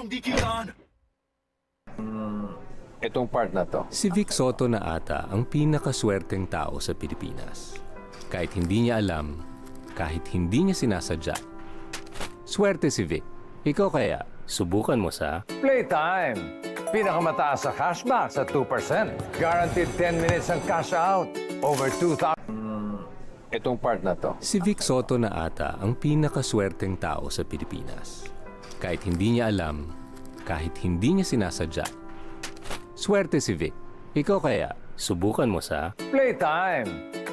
sandikitan. Itong part na to. Si Vic Soto na ata ang pinakaswerteng tao sa Pilipinas. Kahit hindi niya alam, kahit hindi niya sinasadya. Swerte si Vic. Ikaw kaya, subukan mo sa PlayTime. Pinakamataas sa cashback sa 2%. Guaranteed 10 minutes ang cash out. Over 2,000. Itong part na to. Si Vic Soto na ata ang pinakaswerteng tao sa Pilipinas. Kahit hindi niya alam, kahit hindi niya sinasadya. Swerte si Vic. Ikaw kaya, subukan mo sa PlayTime.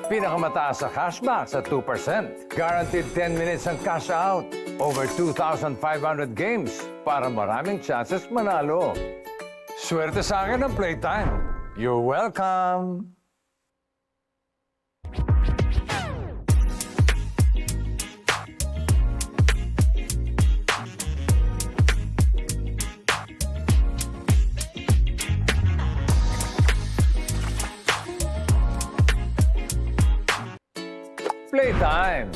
Pinakamataas sa cashback sa 2%. Guaranteed 10 minutes ang cash out. Over 2,500 games para maraming chances manalo. Swerte sa akin ang PlayTime. You're welcome. PlayTime.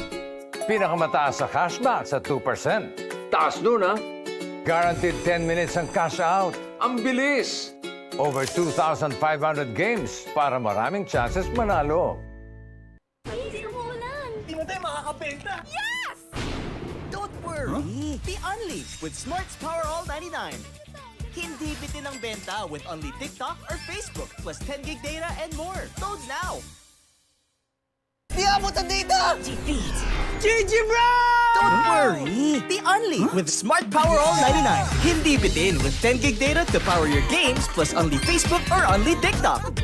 Pinakamataas sa cashback sa 2%. Taas dun, ha? Guaranteed 10 minutes ang cash out. Ang bilis! Over 2,500 games para maraming chances manalo. Hindi mo ulan. Hindi mo tayo makakabenta. Yes! Don't worry! Be only with Smart's Power All 99. Hindi bitin ang benta with only TikTok or Facebook plus 10 gig data and more. Load now! Di abot ang data! GG bro! Don't worry! Be only with Smart Power All 99. Hindi bitin with 10 gig data to power your games plus only Facebook or only TikTok.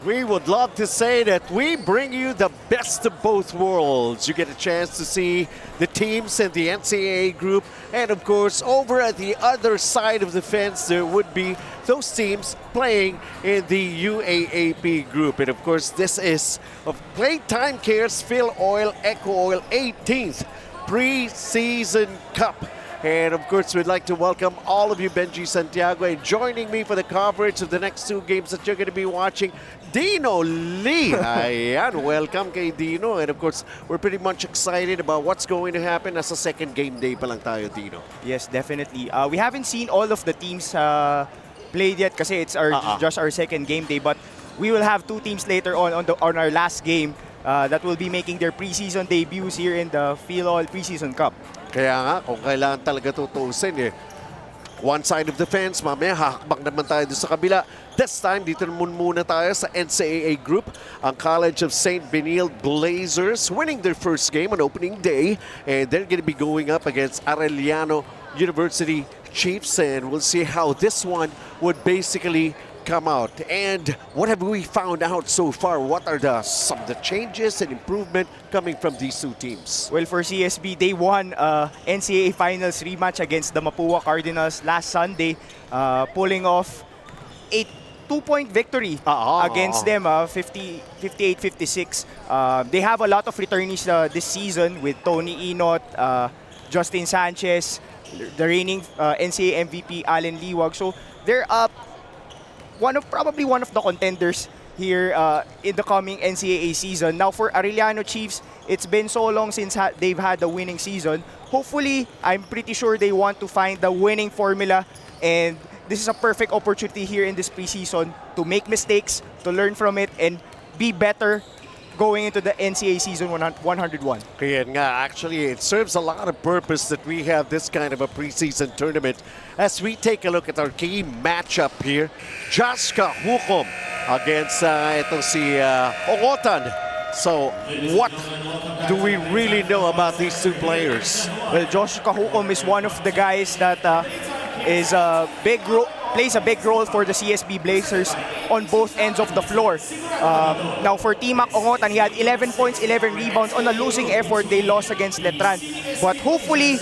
We would love to say that we bring you the best of both worlds. You get a chance to see the teams in the NCAA group, and of course, over at the other side of the fence, there would be those teams playing in the UAAP group. And of course, this is of PlayTime Cares Filoil EcoOil 18th Preseason Cup. And of course, we'd like to welcome all of you, Benji Santiago, and joining me for the coverage of the next two games that you're going to be watching, Dino Lee. Ayan, welcome kay Dino. And of course, we're pretty much excited about what's going to happen as a second game day pa lang tayo, Dino. Yes, definitely. We haven't seen all of the teams played yet kasi it's just our second game day. But we will have two teams later on our last game that will be making their preseason debuts here in the Filoil Preseason Cup. Kaya nga, kung kailangan talaga tutusin one side of the fence, mamaya hahakbang naman tayo doon sa kabila. This time, dito naman muna tayo sa NCAA group. Ang College of St. Benilde Blazers winning their first game on opening day. And they're going to be going up against Arellano University Chiefs. And we'll see how this one would basically come out. And what have we found out so far? What are some of the changes and improvement coming from these two teams? Well, for CSB, they won NCAA Finals rematch against the Mapua Cardinals last Sunday, pulling off a 2-point victory against them, 58-56. They have a lot of returnees this season with Tony Inot, Justin Sanchez, the reigning NCAA MVP Allen Liwag. So they're probably one of the contenders here in the coming NCAA season. Now for Arellano Chiefs, it's been so long since they've had a winning season. Hopefully, I'm pretty sure they want to find the winning formula, and this is a perfect opportunity here in this preseason to make mistakes, to learn from it, and be better going into the NCAA season 101. Kaya nga, actually, it serves a lot of purpose that we have this kind of a preseason tournament. As we take a look at our key matchup here, Josh Kahukom against itong si Ogotan. So, what do we really know about these two players? Well, Josh Kahukom is one of the guys that plays a big role for the CSB Blazers on both ends of the floor. Now for Timac Ongotan, he had 11 points, 11 rebounds on a losing effort they lost against Letran. But hopefully,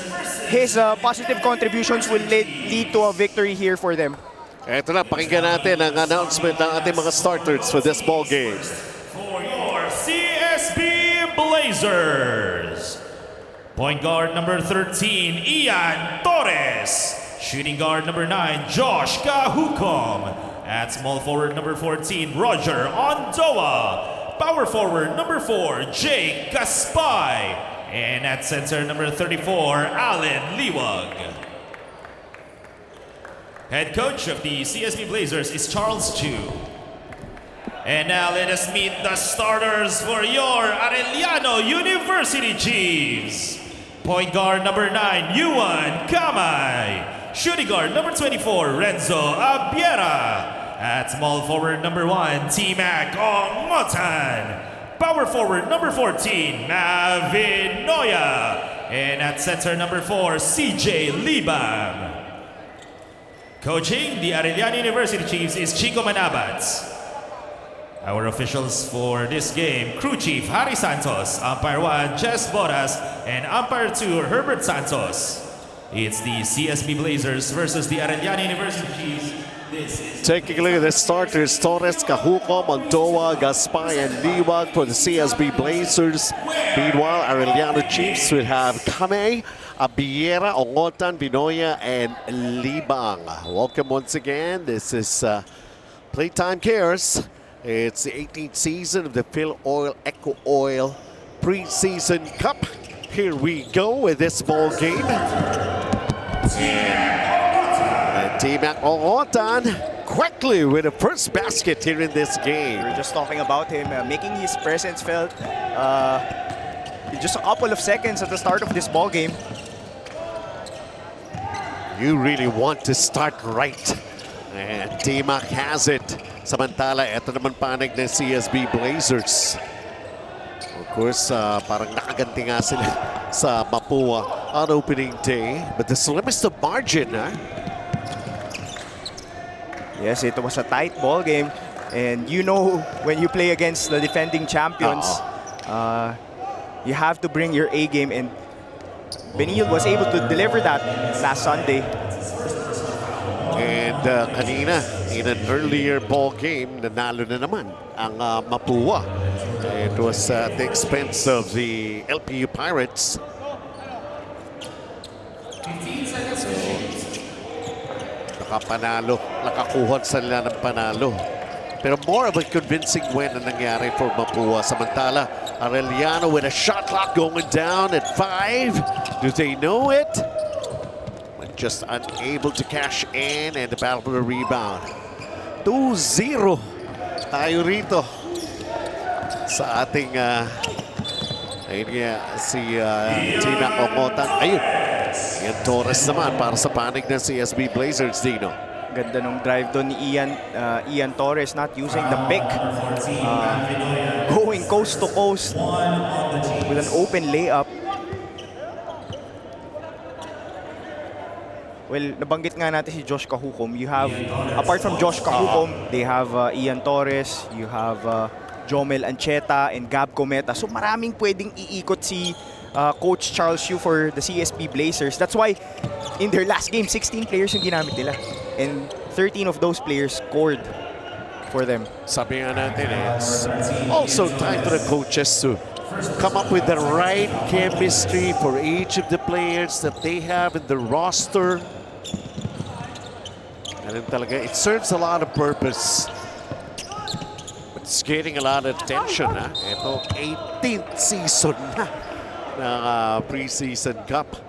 his positive contributions will lead to a victory here for them. Ito na, pakinggan natin ang announcement ng ating mga starters for this ball game. For your CSB Blazers, point guard number 13, Ian Torres. Shooting guard number 9, Josh Kahukom. At small forward number 14, Roger Ondoa. Power forward number 4, Jake Gaspay. And at center, number 34, Allen Liwag. Head coach of the CSB Blazers is Charles Chu. And now let us meet the starters for your Arellano University Chiefs. Point guard number 9, Yuan Kamay. Shooting guard number 24, Renzo Abiera. At small forward number 1, T-Mac Ongotan. Power forward number 14, Mavin Noya. And at center number 4, CJ Libam. Coaching the Arellano University Chiefs is Chico Manabats. Our officials for this game, Crew Chief Harry Santos, Umpire 1 Jess Boras, and Umpire 2 Herbert Santos. It's the CSB Blazers versus the Arellano University Chiefs. This is Taking a look at the starters, Torres, Cajuco, Montoa, Gaspay, and Liwag for the CSB Blazers. Meanwhile, Arellano Chiefs will have Kamay, Abiera, Ongotan, Binoya, and Libang. Welcome once again. This is PlayTime Cares. It's the 18th season of the Filoil EcoOil Preseason Cup. Here we go with this ball game. And T-Mac Ongotan quickly with the first basket here in this game. We're just talking about him making his presence felt in just a couple of seconds at the start of this ball game. You really want to start right. And T-Mac has it. Samantala, ito naman panig ng CSB Blazers. Of course, parang nakaganti nga sila sa Mapua on opening day. But the slimmest of margin, huh? Yes, it was a tight ball game. And you know, when you play against the defending champions, you have to bring your A game. And Benilde was able to deliver that last Sunday. And kanina, in an earlier ball game, nanalo na naman ang Mapua. It was at the expense of the LPU Pirates. So, nakapanalo, nakakuha sila ng panalo. Pero more of a convincing win ang nangyari for Mapua. Samantala, Arellano with a shot clock going down at 5. Do they know it? Just unable to cash in, and the battle for the rebound. 2-0 tayo rito sa ating ayun nga, si Tina Ongotan. Ayun, Ian Torres naman para sa panig ng CSB Blazers, Dino. Ganda nung drive doon ni Ian Torres, not using the pick. Going coast to coast with an open layup. Well, nabanggit nga natin si Josh Cajucom. You have, apart from Josh Cajucom, they have Ian Torres, you have Jomel Ancheta, and Gab Cometa. So maraming pwedeng iikot si Coach Charles Yu for the CSB Blazers. That's why in their last game, 16 players yung ginamit nila. And 13 of those players scored for them. Sabi nga natin, it's also time for the coaches to come up with the right chemistry for each of the players that they have in the roster. And then talaga, it serves a lot of purpose. But it's getting a lot of attention. Ito, 18th season na ng Preseason Cup.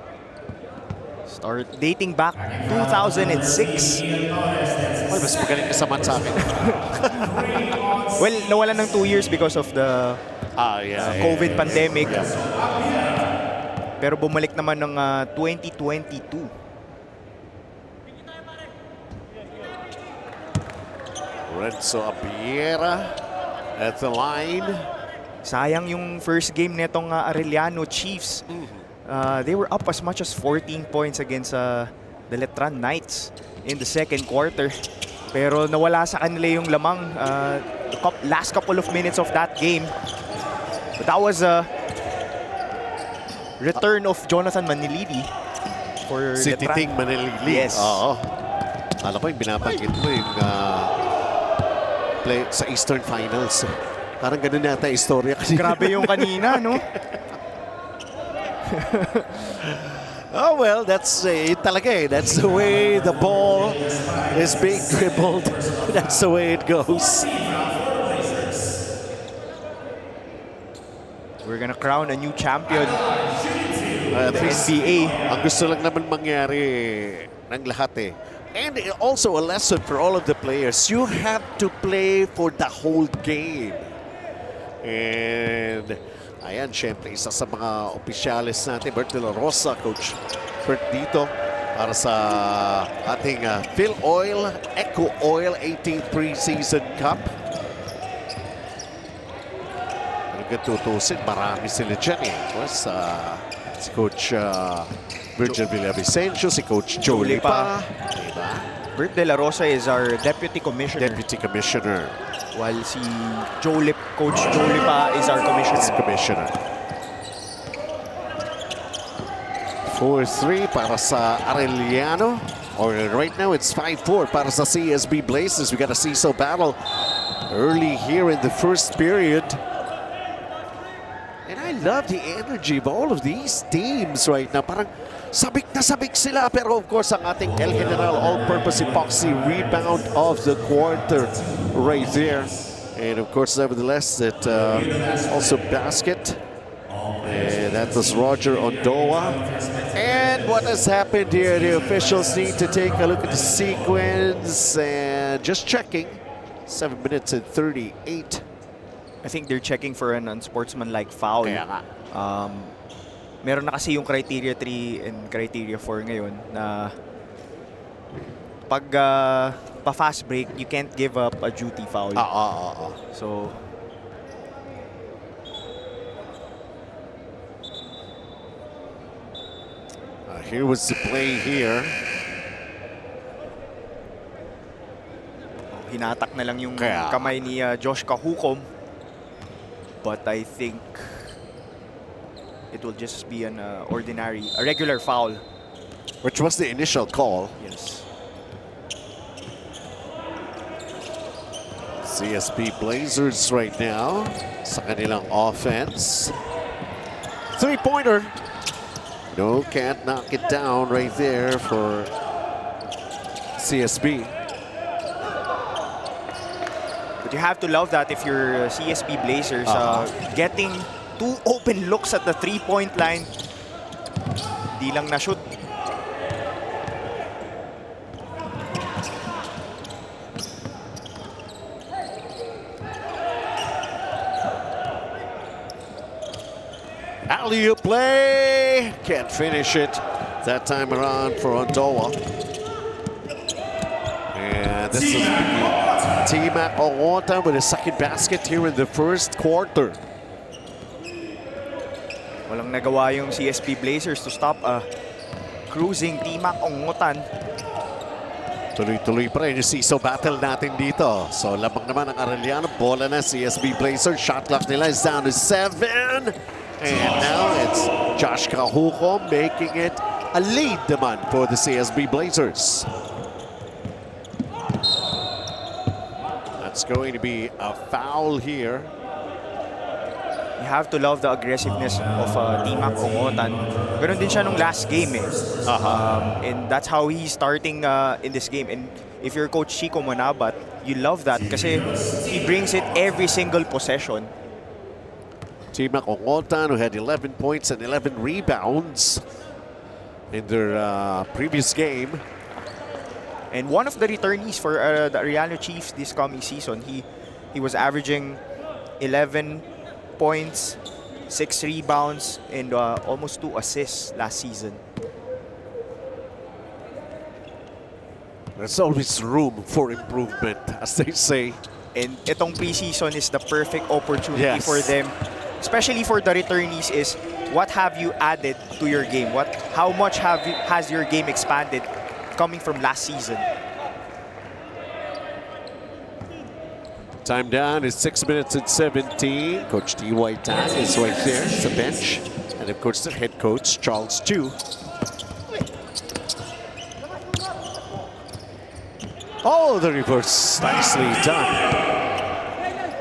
Start dating back 2006. Ay, mas magaling ka sa man sa akin. Well, nawalan ng 2 years because of the COVID pandemic. Pero bumalik naman ng 2022. Renzo Abiera at the line. Sayang yung first game netong Arellano Chiefs. They were up as much as 14 points against the Letran Knights in the second quarter. Pero nawala sa kanila yung lamang last couple of minutes of that game. But that was a return of Jonathan Manilidi for Si Letran. Titing Manilili. Yes. Oo. Alam ko yung binabanggit mo yung play sa Eastern Finals. Parang ganun yata yung istorya. Grabe yung kanina, no? Oh well, that's talaga eh. That's the way the ball is being dribbled. That's the way it goes. We're we're gonna crown a new champion. At The least, NBA. ang gusto lang naman mangyari ng lahat eh. And also a lesson for all of the players. You have to play for the whole game. And ayan, syempre, isa sa mga opisyalis natin, Bert De La Rosa, Coach Bert dito, para sa ating Filoil EcoOil 18th Preseason Cup. Talagang tutusin, marami sila dyan eh. Plus, si Coach Virgil Villavicencio, si Coach Joe Lipa. Diba? Bert De La Rosa is our deputy commissioner. Deputy Commissioner. While si Coach Joe Lipa is our commissioner. 4-3 para sa Arellano. Or right now it's 5-4 para sa CSB Blazers. We got a seesaw battle early here in the first period. And I love the energy of all of these teams right now. Parang sabik na sabik sila. Pero of course, ang ating El General all-purpose epoxy rebound of the quarter right there. And of course, nevertheless, that also basket. And that was Roger Ondoa. And what has happened here? The officials need to take a look at the sequence. And just checking, 7 minutes and 38. I think they're checking for an unsportsmanlike foul. Kaya nga. Meron na kasi yung criteria 3 and criteria 4 ngayon na pag pa-fast break, you can't give up a duty foul. So, here was the play here. hinatak na lang yung Kaya kamay ni Josh Kahukom. But I think it will just be an a regular foul. Which was the initial call. Yes. CSB Blazers right now sa kanilang offense. Three-pointer. No, can't knock it down right there for CSB. But you have to love that if you're CSB Blazers. Getting 2 open looks at the 3-point line. Di lang na-shoot. Alley-oop play. Can't finish it that time around for Ondoa. And this is T-Mac Owota with a second basket here in the first quarter. Walang nagawa yung CSB Blazers to stop a cruising T-Mac Ongotan. Tuloy-tuloy pa rin yung seesaw battle natin dito. So labang naman ang Arellano. Bola na CSB Blazers. Shot clock nila is down to 7. And now it's Josh Kahukom making it a lead naman for the CSB Blazers. That's going to be a foul here. You have to love the aggressiveness of T-Mac Ongotan. Ganon din siya nung last game eh. And that's how he's starting in this game. And if you're Coach Chico Manabat, you love that kasi he brings it every single possession. T-Mac Ongotan, who had 11 points and 11 rebounds in their previous game. And one of the returnees for the Arellano Chiefs this coming season, he was averaging 11 points, 6 rebounds, and almost 2 assists last season. There's always room for improvement, as they say. And itong preseason is the perfect opportunity for them, especially for the returnees, is what have you added to your game? How much has your game expanded coming from last season? Time down is 6 minutes and 17. Coach T.Y. Tan is right there. It's a bench. And of course, the head coach, Charles Chu. Oh, the reverse. Nicely done.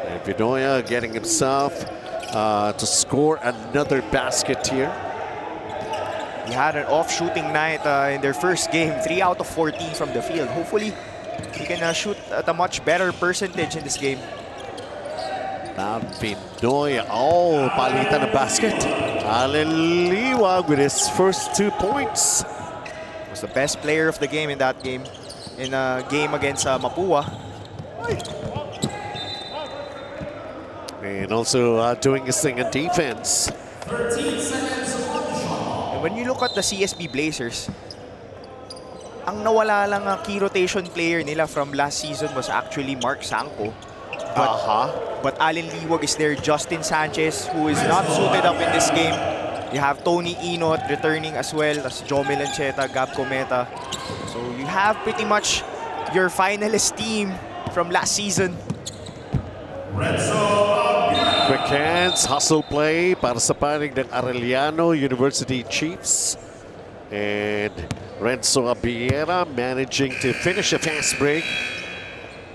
And Vinoya getting himself to score another basket here. He had an off-shooting night in their first game, 3 out of 14 from the field. Hopefully, he can shoot at a much better percentage in this game. Now Pinoy. Oh, palitan ng basket. Aleliwag with his first 2 points. Was the best player of the game in that game. In a game against Mapua. And also doing his thing in defense. And when you look at the CSB Blazers, ang nawala lang key rotation player nila from last season was actually Mark Sanko. But Allen Liwag is there, Justin Sanchez, who is not suited up in this game. You have Tony Inot returning as well, as Jomel Ancheta, Gab Cometa. So you have pretty much your finalist team from last season. Quick hands, hustle play para sa panig ng Arellano University Chiefs. And Renzo Abiera managing to finish a fast break.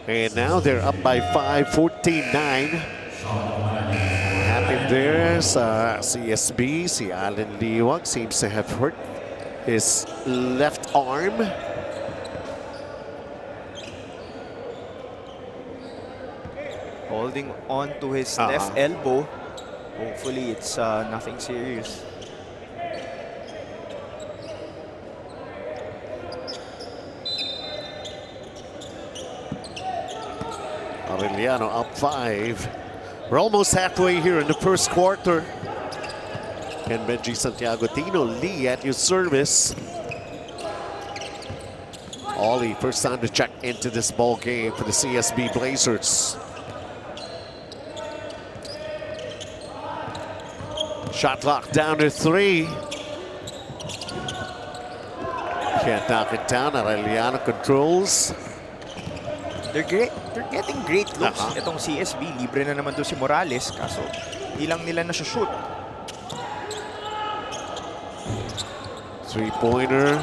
And now they're up by 5, 14-9. Happened there sa CSB, si Allen Liwag seems to have hurt his left arm. Holding on to his left elbow. Hopefully it's nothing serious. Arellano up 5. We're almost halfway here in the first quarter. And Benji Santiago, Tino Lee at your service. Ollie, first time to check into this ball game for the CSB Blazers. Shot clock down to 3. Can't knock it down. Arellano controls. They're great. They're getting great looks. Itong CSB, libre na naman doon si Morales. Kaso, hindi lang nila na-shoot. Three-pointer.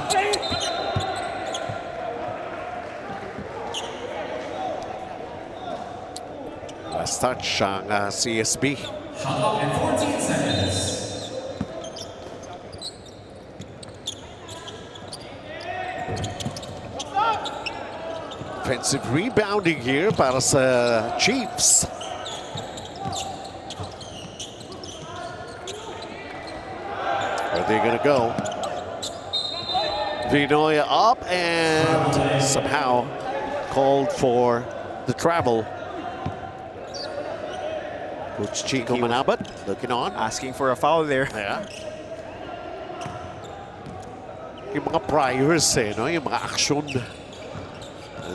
Last touch ang CSB. And 14 seconds. Offensive rebounding here para sa Chiefs. Where are they gonna go? Vinoya up and somehow called for the travel. Coach Chico Manabat looking on. Asking for a foul there. Yeah. Yung mga priors no? Yung mga action.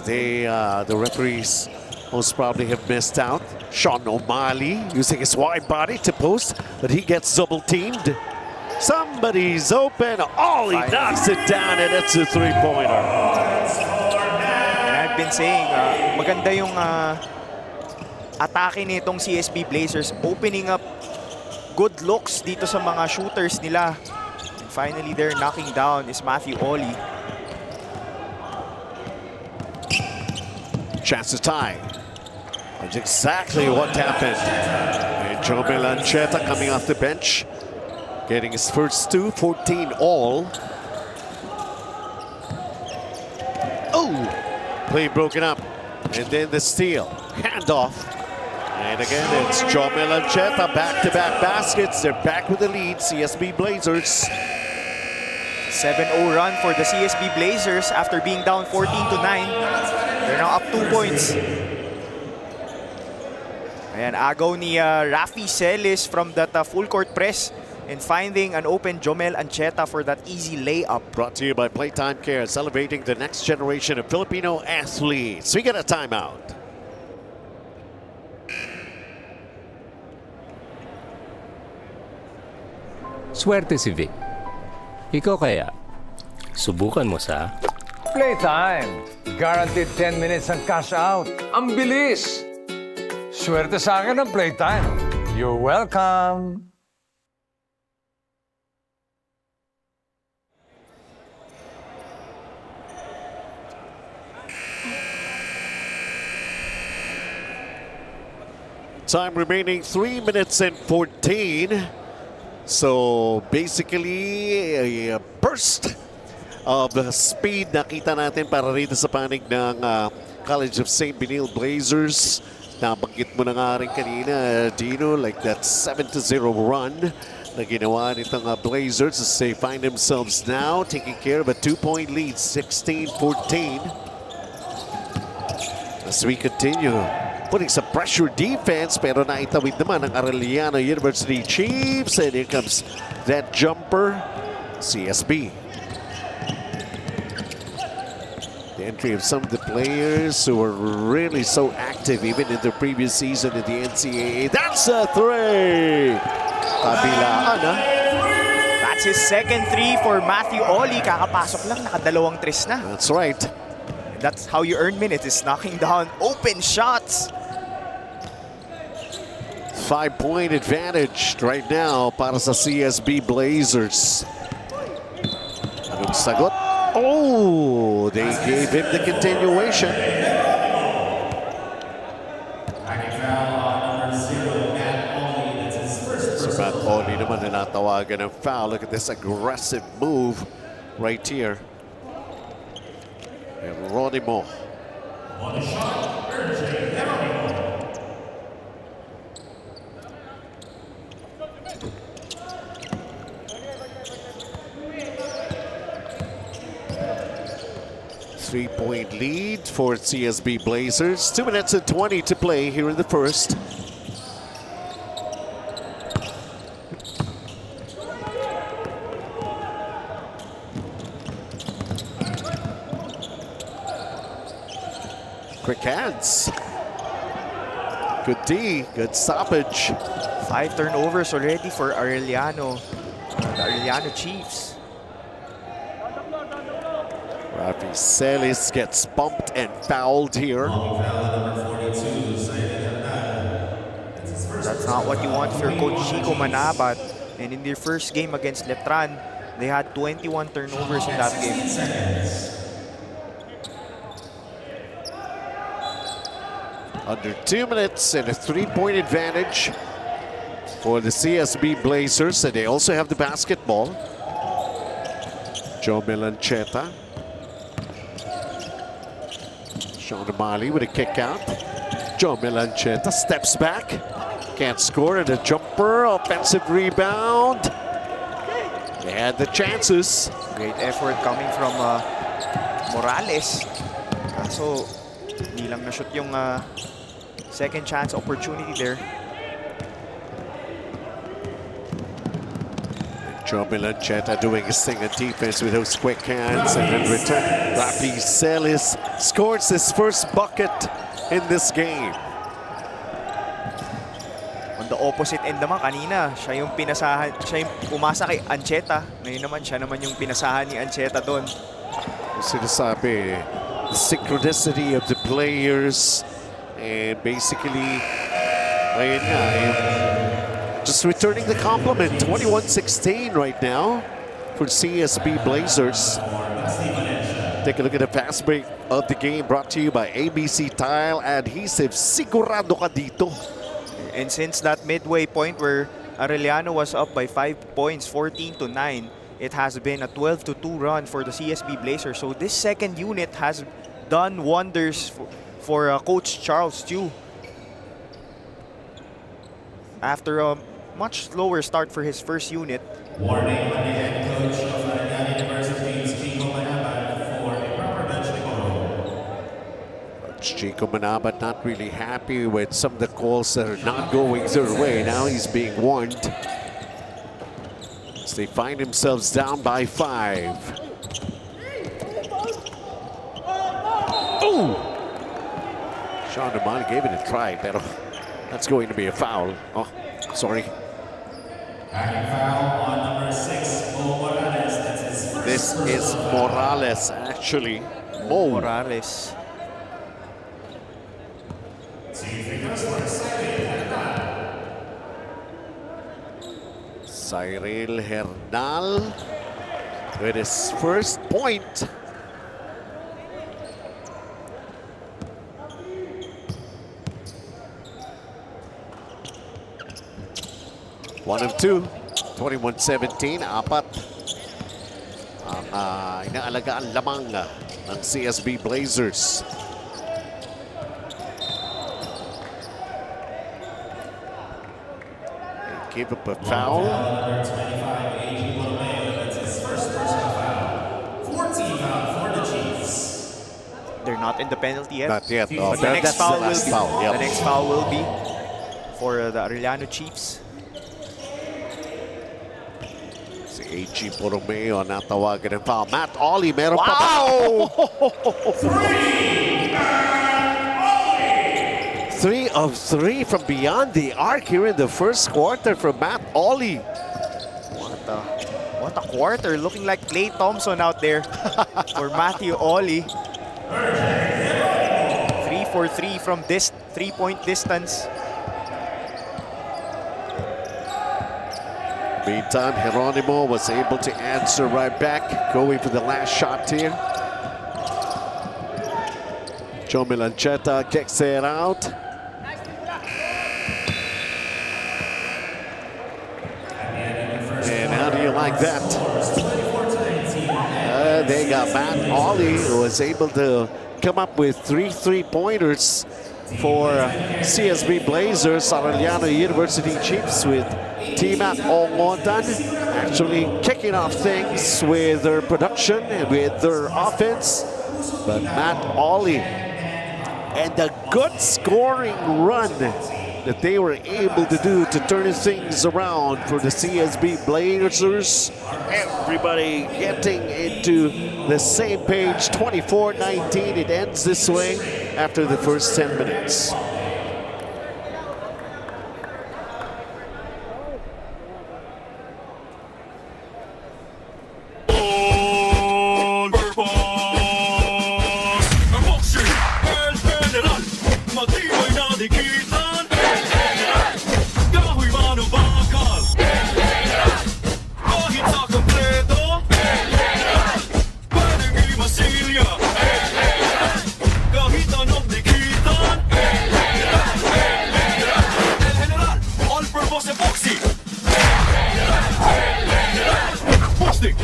The referees most probably have missed out. Sean O'Malley using his wide body to post, but he gets double teamed. Somebody's open. Ollie knocks it down, and it's a three-pointer. And I've been saying, maganda yung atake nitong CSB Blazers, opening up good looks dito sa mga shooters nila. And finally, they're knocking down is Matthew Ollie. Chance to tie. That's exactly what happened. And Jomel Ancheta coming off the bench, getting his first 2, 14 all. Oh! Play broken up. And then the steal. Handoff. And again, it's Jomel Ancheta. Back-to-back baskets. They're back with the lead. CSB Blazers. 7-0 run for the CSB Blazers after being down 14-9. They're now up 2 points. Ayan, agaw ni Rafi Celis from that full court press and finding an open Jomel Ancheta for that easy layup. Brought to you by PlayTime Cares, elevating the next generation of Filipino athletes. We get a timeout. Swerte si Vic. Ikaw kaya, subukan mo sa... Playtime. Guaranteed 10 minutes ang cash out. Ang bilis! Swerte sa akin ang Playtime. You're welcome. Time remaining 3 minutes and 14. So basically a burst of speed nakita natin para rito sa panig ng College of St. Benilde Blazers. nabanggit mo na nga rin kanina, Dino, like that 7-0 run na ginawa nitong Blazers as they find themselves now taking care of a 2-point lead, 16-14. As we continue putting some pressure defense, pero naitawid naman ang Arellano University Chiefs, and here comes that jumper, CSB. The entry of some of the players who were really so active even in the previous season in the NCAA. That's a three! Kabilaan, ha? That's his second three for Matthew Oli. Kakapasok lang, nakadalawang tres na. That's right. That's how you earn minutes, is knocking down open shots. 5-point advantage right now para sa CSB Blazers. Anong sagot? Oh, they gave him the continuation. So Matt Oli naman na natawagan ng foul. Look at this aggressive move right here. Geronimo. 3-point lead for CSB Blazers. 2 minutes and 20 to play here in the first. Quick hands. Good D, good stoppage. 5 turnovers already for Arellano. The Arellano Chiefs. Rafi Celis gets bumped and fouled here. That's not what you want for Coach Chico Manabat. And in their first game against Letran, they had 21 turnovers in that game. Under 2 minutes and a 3-point advantage for the CSB Blazers, and they also have the basketball. Joe Melancheta. Sean O'Malley with a kick out. Joe Melancheta steps back. Can't score, and a jumper. Offensive rebound. They had the chances. Great effort coming from Morales. So, hindi lang na-shoot yung second chance opportunity there. Joe Melancheta doing his thing at defense with those quick hands, and then return. Rafi Celis scores his first bucket in this game. On the opposite end naman kanina, siya yung pinasahan, siya yung umasa kay Ancheta. Ngayon naman siya naman yung pinasahan ni Ancheta doon. Sinasabi, the synchronicity of the players, and basically, ayun nga, just returning the compliment. 21-16 right now for CSB Blazers. Take a look at the fast break of the game brought to you by ABC Tile Adhesive. Sigurado ka dito. And since that midway point where Arellano was up by 5 points, 14-9, it has been a 12-2 run for the CSB Blazers. So this second unit has done wonders for Coach Charles Chu. After a much slower start for his first unit. Warning on the head coach of Arellano University's Chico Manabat for improper bench decorum. Chico Manabat not really happy with some of the calls that are not going their way. Now he's being warned as they find themselves down by 5. Ooh! Sean O'Malley gave it a try, pero that's going to be a foul. Oh, sorry. Hacking foul on number 6, Mo Morales. That's his first. This is Morales, actually. Morales. Cyril Hernal with his first point. One of two. 21-17, apat ang inaalagaan lamang ng CSB Blazers. Give up a foul. Number 25, A.G. Borromeo. That's his first personal foul. 14 foul for the Chiefs. They're not in the penalty yet. Not yet. But the next That's foul the will last be. foul. Yep. The next foul will be for the Arellano Chiefs. Si A.G. Borromeo natawagan ng foul. Matt Ollie, meron pa ba? Three of three from beyond the arc here in the first quarter from Matt Ollie. What a quarter. Looking like Klay Thompson out there for Matthew Ollie. 3 for 3 from this 3-point distance. Meantime, Geronimo was able to answer right back, going for the last shot here. Joe Milanchetta kicks it out. And how do you like that? They got Matt Ollie, who was able to come up with 3 3-pointers for CSB Blazers. Arellano University Chiefs with T-Mac Ongotan actually kicking off things with their production and with their offense. But Matt Ollie and the good scoring run that they were able to do to turn things around for the CSB Blazers. Everybody getting into the same page, 24-19. It ends this way after the first 10 minutes.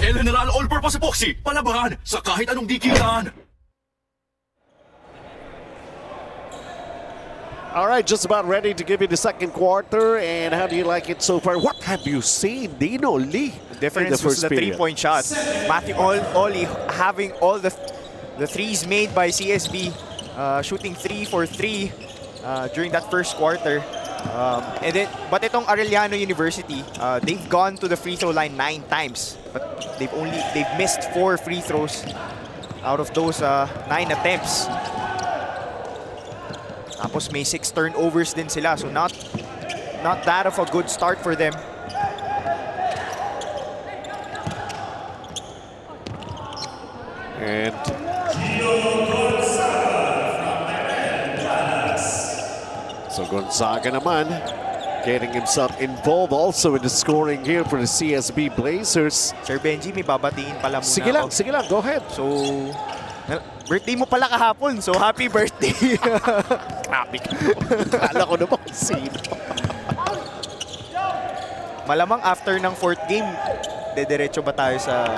El General All-Purpose Epoxy, palabahan sa kahit anong dikitan. All right, just about ready to give you the second quarter. And how do you like it so far? What have you seen, Dino Lee? The difference was the 3-point shot. Matthew Ollie having all the threes made by CSB, shooting 3 for 3 during that first quarter. But itong Arellano University, they've gone to the free throw line 9 times, but they've missed 4 free throws out of those 9 attempts. Tapos may 6 turnovers din sila, so not that of a good start for them. And so Gonzaga naman getting himself involved also in the scoring here for the CSB Blazers. Sir Benji, may babatiin pala muna Sige lang, go ahead. So, birthday mo pala kahapon, so happy birthday. Happy ka. Kala ko naman sino. Malamang after ng 4th game, dediretso ba tayo sa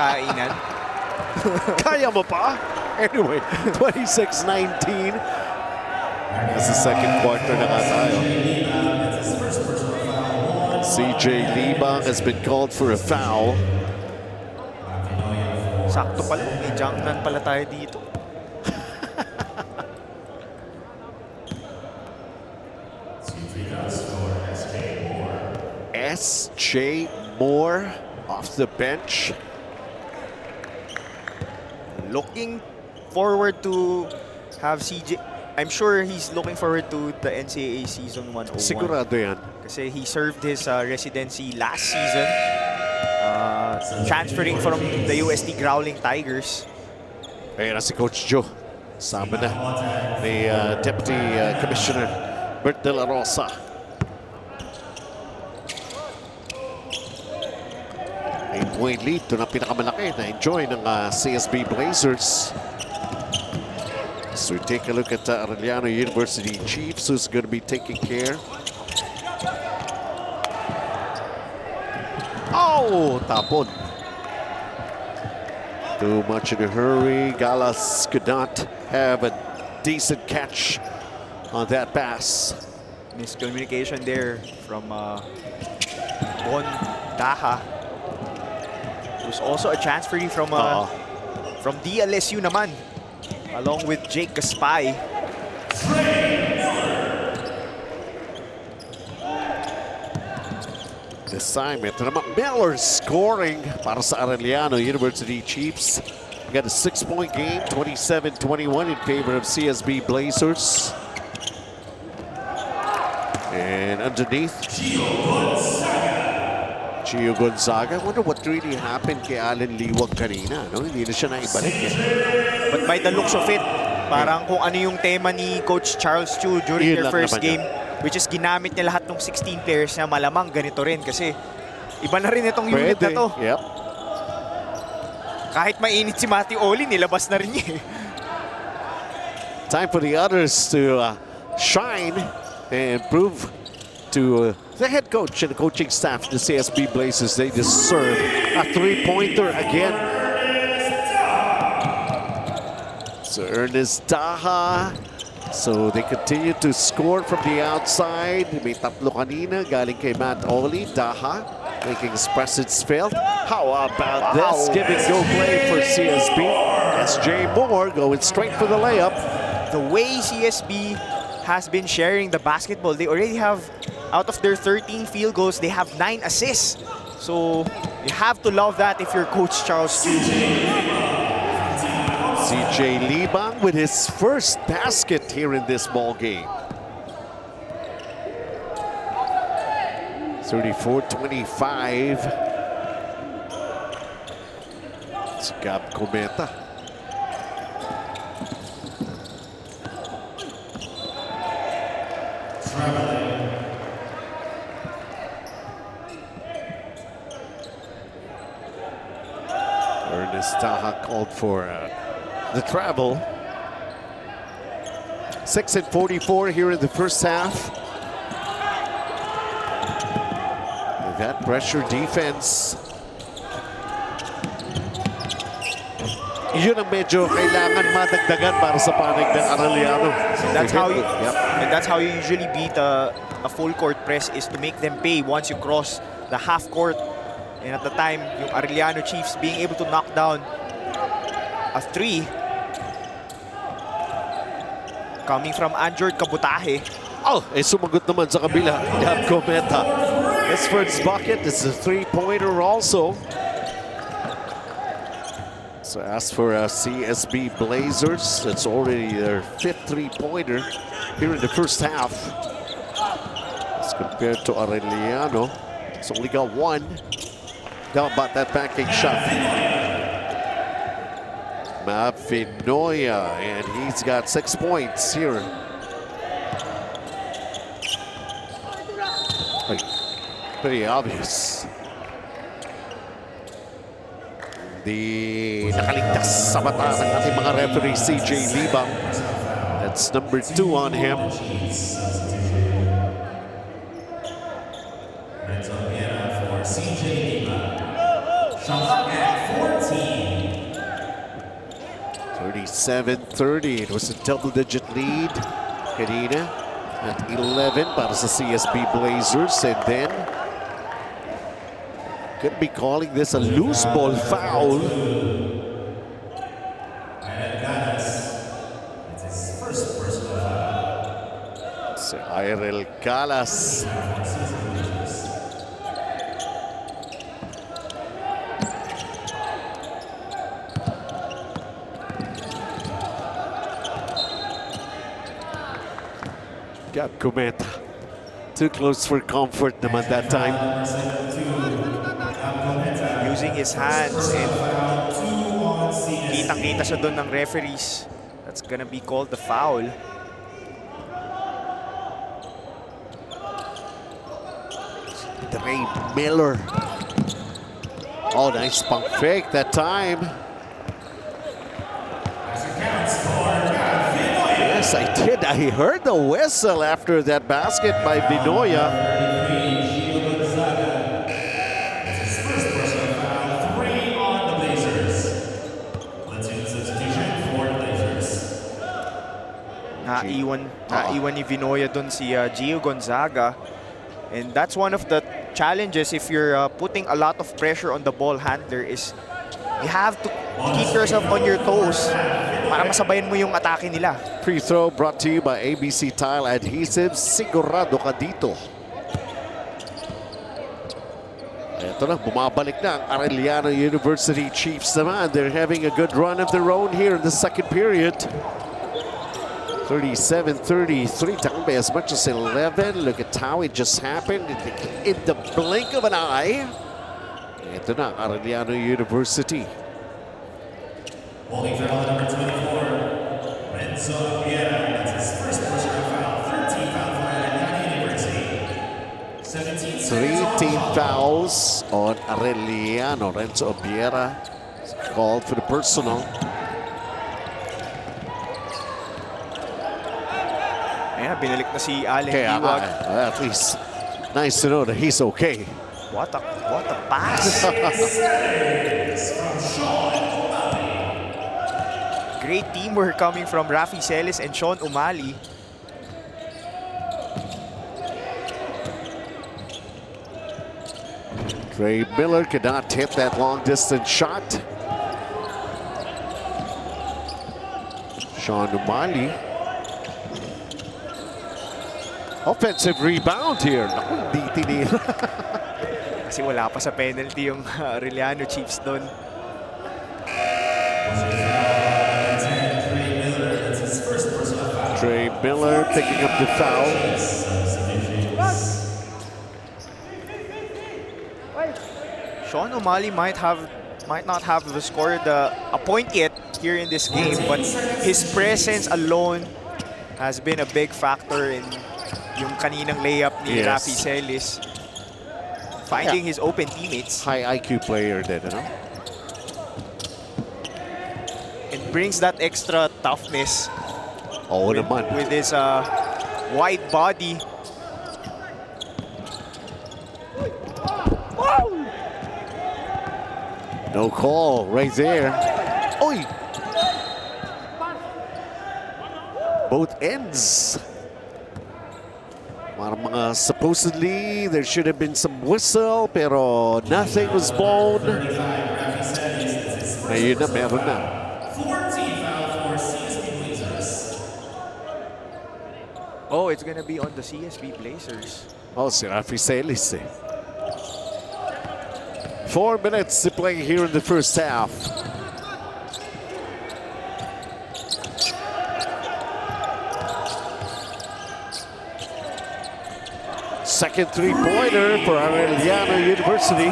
kainan? Kaya mo pa? Anyway, 26-19. As the second quarter na nga tayo. CJ Libang has been called for a foul. Sakto pala, may junkman pala tayo dito. S.J. Moore off the bench. Looking forward to have CJ. I'm sure he's looking forward to the NCAA Season 101. Sigurado yan. Kasi he served his residency last season, transferring from the UST Growling Tigers. Ayan na si Coach Joe. Sama na ni Deputy Commissioner Bert De La Rosa. Eight-point lead. Ito na pinakamalaki na enjoy ng CSB Blazers. So we take a look at Arellano University Chiefs, who's going to be taking care. Oh, tapon. Too much in a hurry. Galas could not have a decent catch on that pass. Miscommunication there from Bon Daha. There's also a transfer from DLS U naman, along with Jake Gaspay. This time, ito naman Miller scoring para sa Arellano University Chiefs. Got a 6-point game, 27-21 in favor of CSB Blazers. And underneath, Gio Gonzaga. I wonder what really happened kay Allen Liwag kanina. No? Hindi na siya naibalik. But by the looks of it, parang kung ano yung tema ni Coach Charles Chu during their first game, which is ginamit niya lahat ng 16 players na malamang ganito rin kasi iba na rin itong unit na to. Yep. Kahit mainit si Matty Oli, nilabas na rin niya. Time for the others to shine and prove to the head coach and the coaching staff, the CSB Blazers, they deserve a three-pointer again. So Ernest Daha. So they continue to score from the outside. May tatlo kanina galing kay Matt Oli. Daha making his presence felt. How about this? Giving go play for CSB. SJ Moore going straight for the layup. The way CSB has been sharing the basketball, they already have, out of their 13 field goals, they have 9 assists. So you have to love that if you're Coach Charles Chu. CJ Libang with his first basket here in this ball game. 34-25. It's Gab Cometa. Ernest Taha called for the travel. 6:44 here in the first half. With that pressure defense, yun ang medyo kailangan madagdagan para sa panig ng Arellano. That's how you usually beat a full court press, is to make them pay once you cross the half court. And at the time, yung Arellano Chiefs being able to knock down a 3 coming from Anjord Kabutahe. Oh, sumagot naman sa kabila. Gab Cometa. His first bucket is a three-pointer also. So as for CSB Blazers, it's already their 5th three-pointer here in the first half. As compared to Arellano, it's only got 1. How about that backing shot? Mavinoya, and he's got 6 points here. Pretty obvious. The nakaligtas sa mata ng ating mga referee, CJ Libang. That's number 2 on him. For CJ Libang. Shot clock at 14. 37-30. It was a double-digit lead. Kanina at 11 para sa CSB Blazers. And then, could be calling this a loose ball foul. It's his first personal foul. Si Irel Calas. Gab Cometa. Too close for comfort naman that time. Using his hands, and kitang-kita siya doon ng referees. That's gonna be called the foul. Dre Miller. Oh, nice pump fake that time. Yes, I did. I heard the whistle after that basket by Binoya. Naiwan ni Vinoya dun si Gio Gonzaga. And that's one of the challenges if you're putting a lot of pressure on the ball handler is you have to keep yourself on your toes para masabayan mo yung atake nila. Free throw brought to you by ABC Tile Adhesive. Sigurado ka dito. Ito na, bumabalik na ang Arellano University Chiefs naman. They're having a good run of their own here in the second period. 37-33, down by as much as 11. Look at how it just happened in the blink of an eye. Ito na, Arellano University. Holding foul number 24, Renzo Aguilera. That's his first personal foul. 13 foul for Arellano University. 13 fouls on Arellano. Renzo Aguilera called for the personal. Ayan, binalik na si Allen Liwag. At least, nice to know that he's okay. What a pass! Great teamwork coming from Rafi Celis and Sean Umali. Trey Miller could not hit that long-distance shot. Sean Umali. Offensive rebound here. Naku, hindi tinira. Kasi wala pa sa penalty yung Arellano Chiefs doon. Trey Miller picking up the foul. Sean Umali might not have scored a point yet here in this game, but his presence alone has been a big factor in yung kaninang layup ni Rafi Celis. Finding his open teammates. High IQ player din, ano? And brings that extra toughness with his wide body. No call right there. Oy! Both ends. Supposedly there should have been some whistle, pero nothing was blown. Ayun na, meron na. 14 foul for CSB Blazers. Oh, it's gonna be on the CSB Blazers. Oh, si Rafi Celis eh. 4 minutes to play here in the first half. Second three-pointer for Arellano University.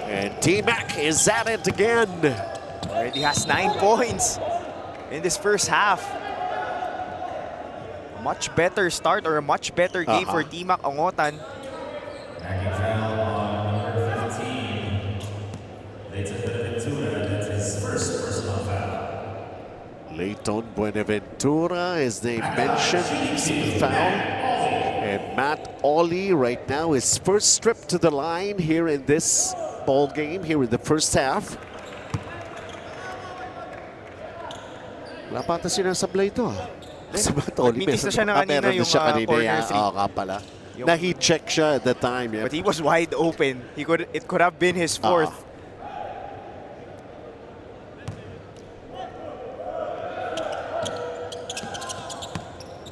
And T-Mac is at it again. Already has 9 points in this first half. A much better start or a much better game for T-Mac Ongotan. Backing foul on number 15. Leighton Buenaventura, that's his first personal foul. Leighton Buenaventura, as they mentioned, the foul. And Matt Ollie right now is first strip to the line here in this ball game, here in the first half. Wala pa ata sinasablay ito. Si Matt Ollie, nagmitis na siya na kanina yung corner three. Oo nga pala. Na-heat check siya at the time. Yeah. But he was wide open. It could have been his fourth.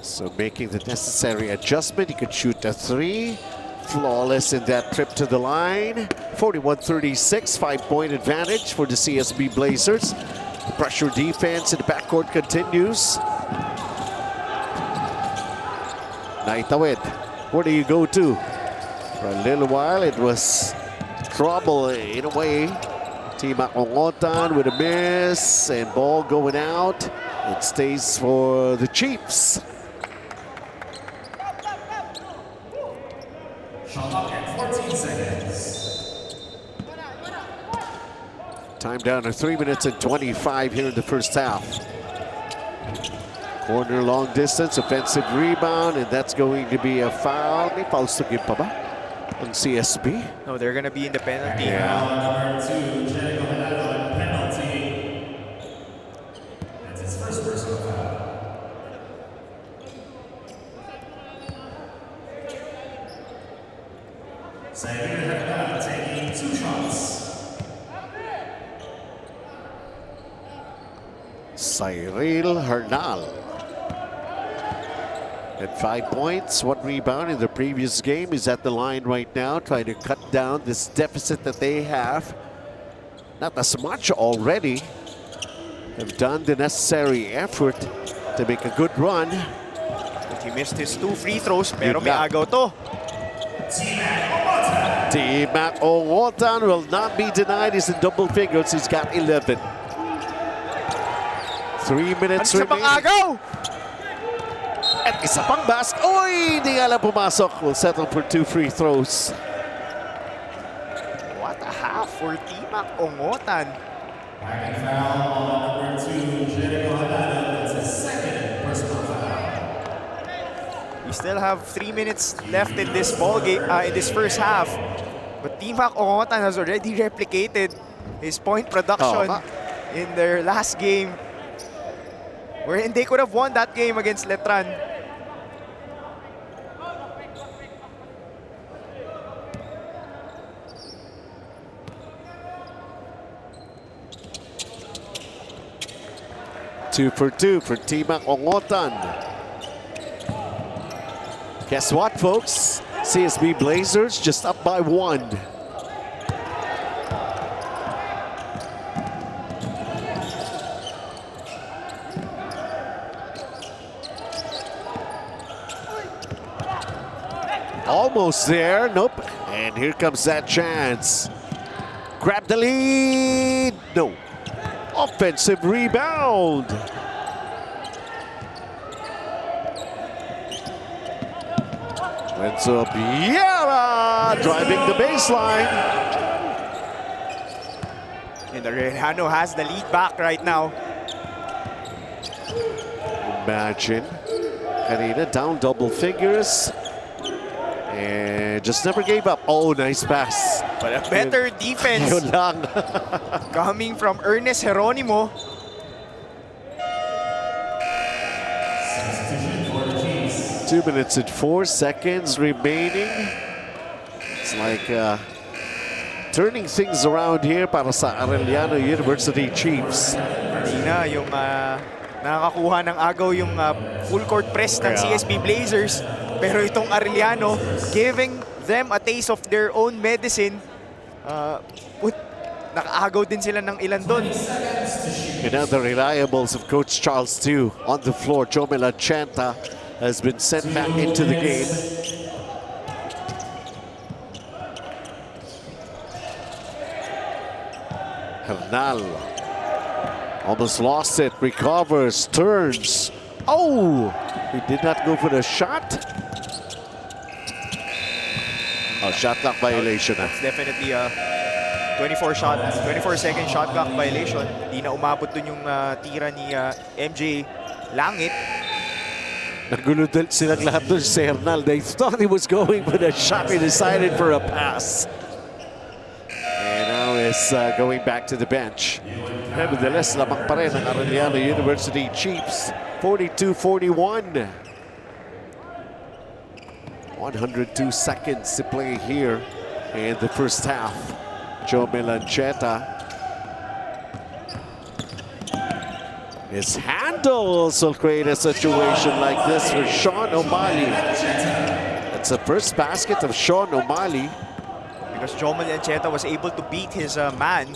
So making the necessary adjustment, he could shoot a 3. Flawless in that trip to the line. 41-36, 5-point advantage for the CSB Blazers. The pressure defense in the backcourt continues. Naitawid, where do you go to? For a little while, it was trouble in a way. T-Mac Ongotan with a miss and ball going out. It stays for the Chiefs. Shot clock at 14 seconds. Time down to 3 minutes and 25 here in the first half. Corner long distance, offensive rebound, and that's going to be a foul. May fouls to give pa ba on CSB? No, they're gonna be in the penalty. Number 2, Jericho Benilde, penalty. That's his first personal foul. Cyril Hernal. At 5 points, 1 rebound in the previous game. Is at the line right now, trying to cut down this deficit that they have. Not as much already. Have done the necessary effort to make a good run. But he missed his 2 free throws, pero may luck. agaw to. T-Mac Ongotan will not be denied. He's in double figures. He's got 11. 3 minutes Ano sa remaining. pang-agaw? At isa pang basket. Oy! Hindi nga lang pumasok. Will settle for 2 free throws. What a half for T-Mac Ongotan. Second foul on number 2, Jericho Arellano. That's his second personal foul. We still have 3 minutes left in this ball game, in this first half. But T-Mac Ongotan has already replicated his point production in their last game, wherein they could have won that game against Letran. Two for T-Mac Ongotan. Guess what, folks? CSB Blazers just up by 1. Almost there. Nope. And here comes that chance. Grab the lead. No. Offensive rebound. Renzo Biera driving the baseline. And Arellano has the lead back right now. Imagine. Kanina down double figures. And just never gave up. Oh, nice pass. But a better defense Yun lang. coming from Ernest Geronimo. Substitution for the Chiefs. 2 minutes and 4 seconds remaining. It's like turning things around here para sa Arellano University Chiefs. Hindi na yung nakakakuha ng agaw yung full court press ng CSB Blazers. Pero itong Arellano, giving them a taste of their own medicine, nakaagaw din sila ng ilan doon. Another reliables of Coach Charles too on the floor. Jomel Achanta has been sent back into the game. Hernal almost lost it, recovers, turns. Oh, he did not go for the shot. Oh, shot clock violation. That's definitely a 24-second shot clock violation. Di na umabot dun yung tira ni MJ Langit. Nagulo silang lahat dun si Hernal. They thought he was going for the shot. He decided for a pass. And now is going back to the bench. Nevertheless, lamang pa rin ang Arellano University Chiefs. 42-41. 102 seconds to play here in the first half. Joe Melancheta. His handles will create a situation like this for Sean O'Malley. That's the first basket of Sean O'Malley. Because Joe Melancheta was able to beat his man,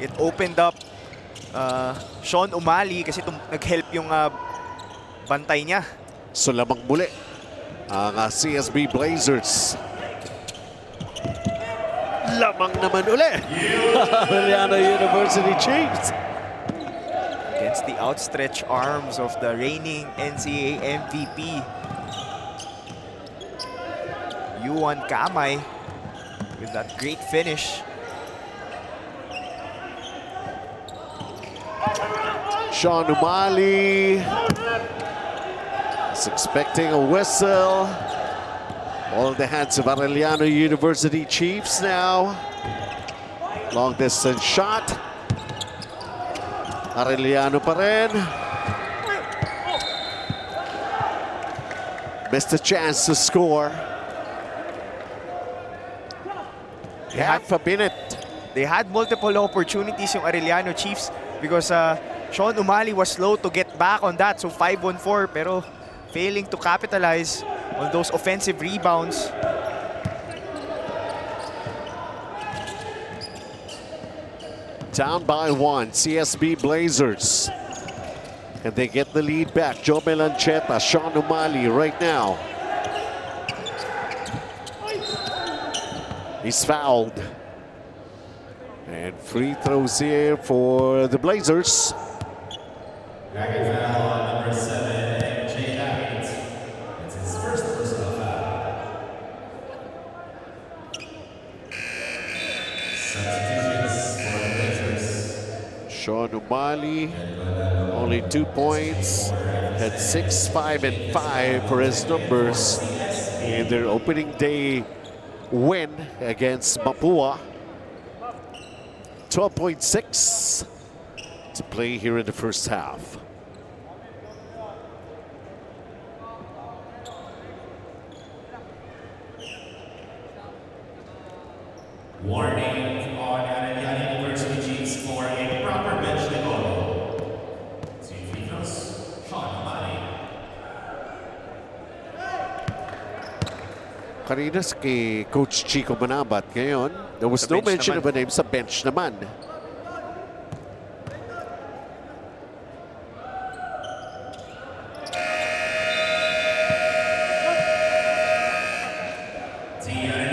it opened up Sean O'Malley kasi nag-help yung bantay niya. So lamang muli ang CSB Blazers. Lamang naman uli. Arellano University Chiefs. Against the outstretched arms of the reigning NCAA MVP, Yuan Kamay, with that great finish. Sean O'Malley is expecting a whistle. All in the hands of Arellano University Chiefs now. Long distance shot. Arellano pa rin. Missed a chance to score. They had Half a minute. They had multiple opportunities yung Arellano Chiefs because Sean Umali was slow to get back on that. So 5-on-4 pero failing to capitalize on those offensive rebounds. Down by 1, CSB Blazers. And they get the lead back. Joe Melancheta, Sean Umali right now. He's fouled. And free throws here for the Blazers. Second foul on number 7, Jay Atkins. It's his first personal foul. Substitutions for the Blazers. Sean Umali, only 2 points, had 6, 5, and 5 for his numbers in their opening day win against Mapua. 12.6 to play here in the first half. Warning on Arellano University teams for a proper bench level. Team free throws, Sean Umali. Kanina kay Coach Chico Manabat ngayon, there was Sa no bench mention naman. of a name sa bench naman.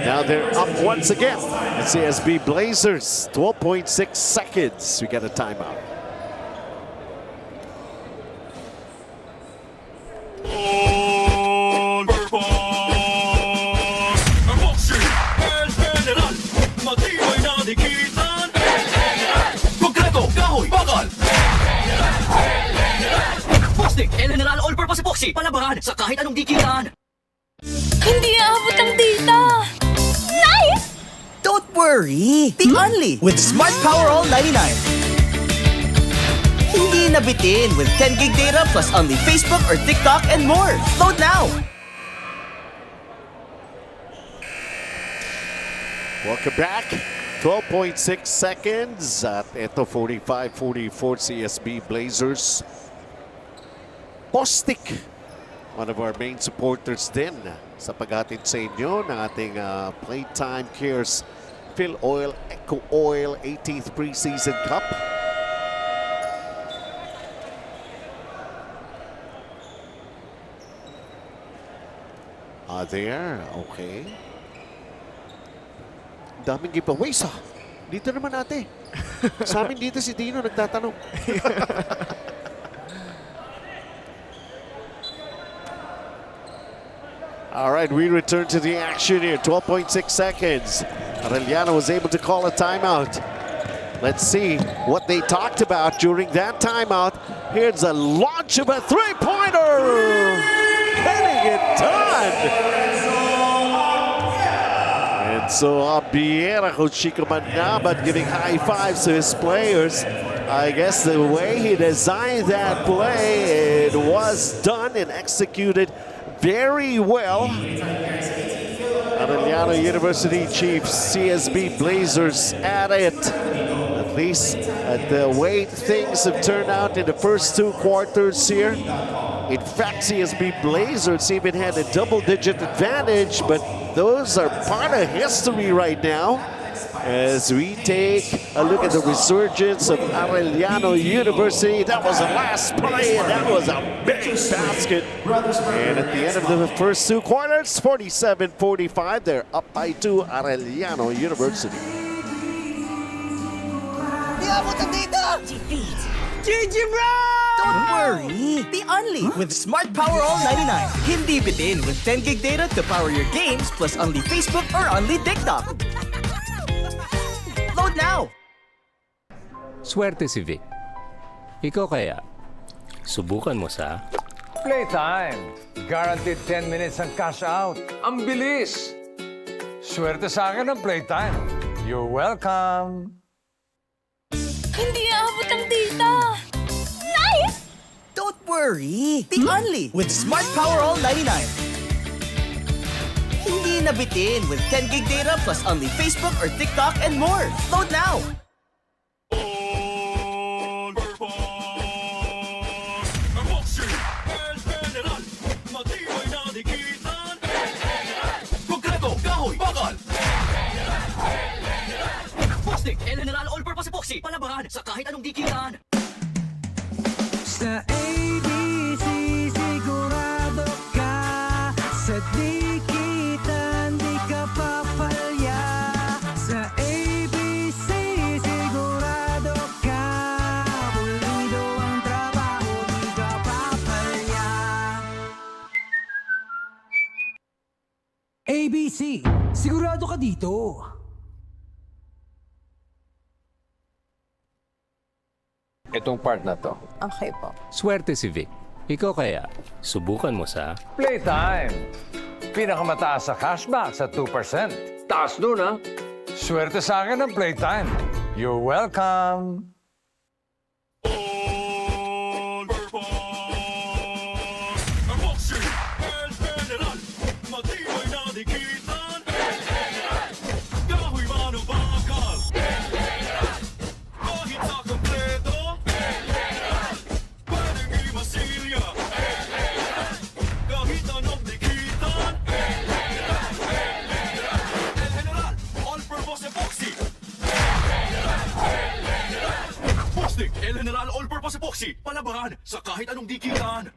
Now they're up once again. The CSB Blazers, 12.6 seconds. We got a timeout. All-purpose boxing, El General. Matibay na dikitan. Konkreto, kahoy, bakal. Postic El General All-Purpose Epoxy. Palabahan sa kahit anong dikitan. Hindi aabot ang data! Nice! Don't worry! Be only with Smart Power All 99. Hindi nabitin with 10 gig data plus only Facebook or TikTok and more. Load now! Welcome back. 12.6 seconds at ito 45-44 CSB Blazers. Postic, one of our main supporters din sa paghatid sa inyo ng ating PlayTime Cares Filoil EcoOil 18th Preseason Cup. There, okay. Daming giveaways ah. Dito naman ate. Sa amin dito si Dino nagtatanong. All right, we return to the action here. 12.6 seconds. Arellano was able to call a timeout. Let's see what they talked about during that timeout. Here's a launch of a three-pointer. Getting it done. And so Abiera, Coach Chico Manabat giving high fives to his players. I guess the way he designed that play, it was done and executed very well. Arellano University Chiefs, CSB Blazers at it. At least the way things have turned out in the first 2 quarters here. In fact, CSB Blazers even had a double-digit advantage, but those are part of history right now. As we take a look at the resurgence of Arellano University. That was the last play, and that was a big basket. And at the end of the first 2 quarters, 47-45, they're up by 2, Arellano University. Di abot ang data! GG bro! Don't worry! Be only with Smart Power All 99. Hindi bitin with 10 gig data to power your games plus only Facebook or only TikTok. Load now! Swerte si Vic. Ikaw kaya, subukan mo sa... Playtime. Guaranteed 10 minutes ang cash out. Ang bilis. Swerte sa akin ang Playtime. You're welcome. Hindi aabot ang data! Nice! Don't worry! Be only with Smart Power All 99. Hindi nabitin with 10 gig data plus only Facebook or TikTok and more. Load now! All-purpose Postic El General All-Purpose Epoxy. Palabangan sa kahit anong dikitan. Sa ABC sigurado ka. Sa dikitan di ka papalya. Sa ABC sigurado ka. Pulido ang trabaho, di ka papalya. ABC, sigurado ka dito. Itong part na to. Okay po. Swerte si Vic. Ikaw kaya, subukan mo sa Playtime! Pinakamataas sa cashback sa 2%. Taas nun, ha? Swerte sa akin ang Playtime. You're welcome! Epoxy El General. Matibay na dikitan. Kahoy man o bakal. Kahit sa kompleto. Pwedeng imasilya. Kahit anong dikitan. El General All-Purpose Epoxy. Postic El General All-Purpose Epoxy. Palabangan sa kahit anong dikitan.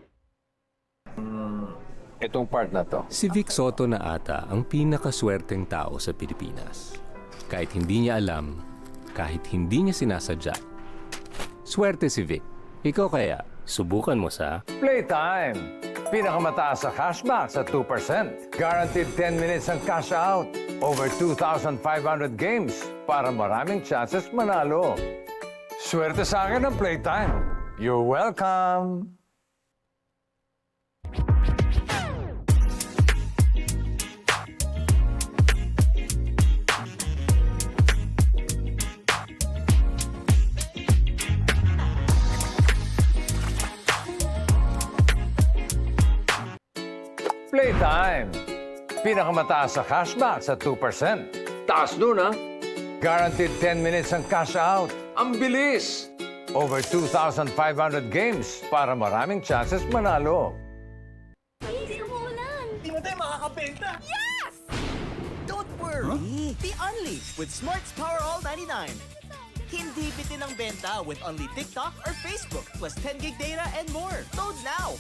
Itong part na to. si Vic Soto na ata ang pinakaswerteng tao sa Pilipinas. Kahit hindi niya alam, kahit hindi niya sinasadya. Swerte si Vic. Ikaw kaya, subukan mo sa Playtime! Pinakamataas sa cashback sa 2%. Guaranteed 10 minutes ang cash out. Over 2,500 games para maraming chances manalo. Swerte sa akin ang Playtime. You're welcome! Playtime! Pinakamataas sa cashback sa 2%. Taas nun, ha? Guaranteed 10 minutes ang cash out. Ang bilis! Over 2,500 games para maraming chances manalo. Di mo tayo makakabenta. Yes! Don't worry. Be only with Smart's Power All 99. Hindi bitin ang benta with only TikTok or Facebook plus 10 gig data and more. Load now!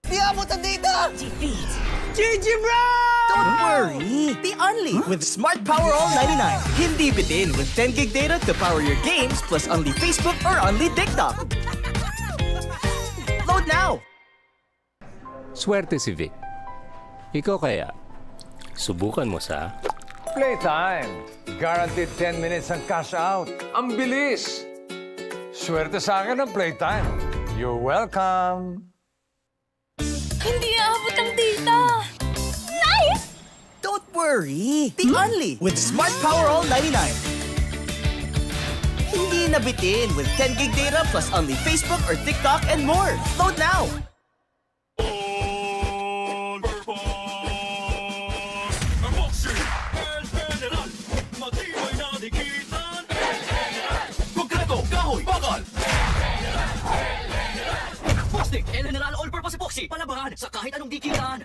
Di abot ang data! GG bro! Don't worry! Be only with Smart Power All 99. Hindi bitin with 10 gig data to power your games plus only Facebook or only TikTok. Load now! Swerte si Vic. Ikaw kaya, subukan mo sa Playtime! Guaranteed 10 minutes ang cash out. Ang bilis! Swerte sa akin ang Playtime. You're welcome! Hindi aabot ang data. Nice! Don't worry! Be only with Smart Power All 99. Hindi nabitin with 10 gig data plus only Facebook or TikTok and more. Load now! Epoxy El General. Matibay na dikitan. Konkreto, kahoy, bakal. Postic El General All-Purpose Epoxy. Palabangan sa kahit anong dikitan.